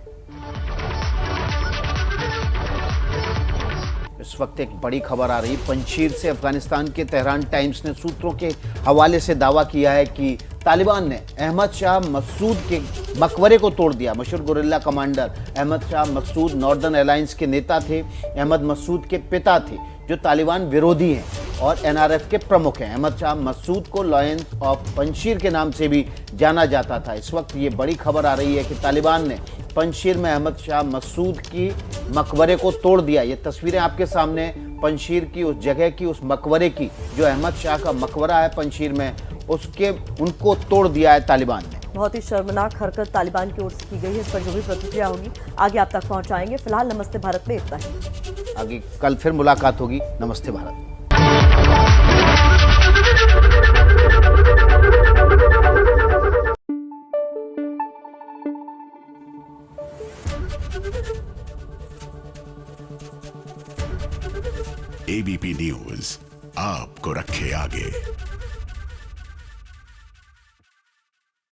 इस वक्त एक बड़ी खबर आ रही है पंजशीर से। अफगानिस्तान के तेहरान टाइम्स ने सूत्रों के हवाले से दावा किया है कि तालिबान ने अहमद शाह मसूद के मकबरे को तोड़ दिया। मशहूर guerrilla commander Ahmad Shah Massoud northern alliance के नेता थे। अहमद मसूद के पिता थे जो तालिबान विरोधी हैं और एनआरएफ के प्रमुख हैं। अहमद शाह मसूद को लॉयंस ऑफ पंजशीर के नाम से भी जाना जाता था। इस वक्त ये बड़ी खबर आ रही है कि तालिबान ने पंजशीर में अहमद शाह मसूद की मकबरे को तोड़ दिया। ये तस्वीरें आपके सामने पंजशीर की, उस जगह की, उस मकबरे की जो अहमद शाह का मकबरा है पंजशीर में, उनको तोड़ दिया है तालिबान ने। बहुत ही शर्मनाक हरकत तालिबान की ओर से की गई है। इस पर जो भी प्रतिक्रिया होगी आगे आप तक पहुंचाएंगे। फिलहाल नमस्ते भारत में इतना ही। आगे कल फिर मुलाकात होगी। नमस्ते भारत। एबीपी न्यूज़ आपको रखे आगे।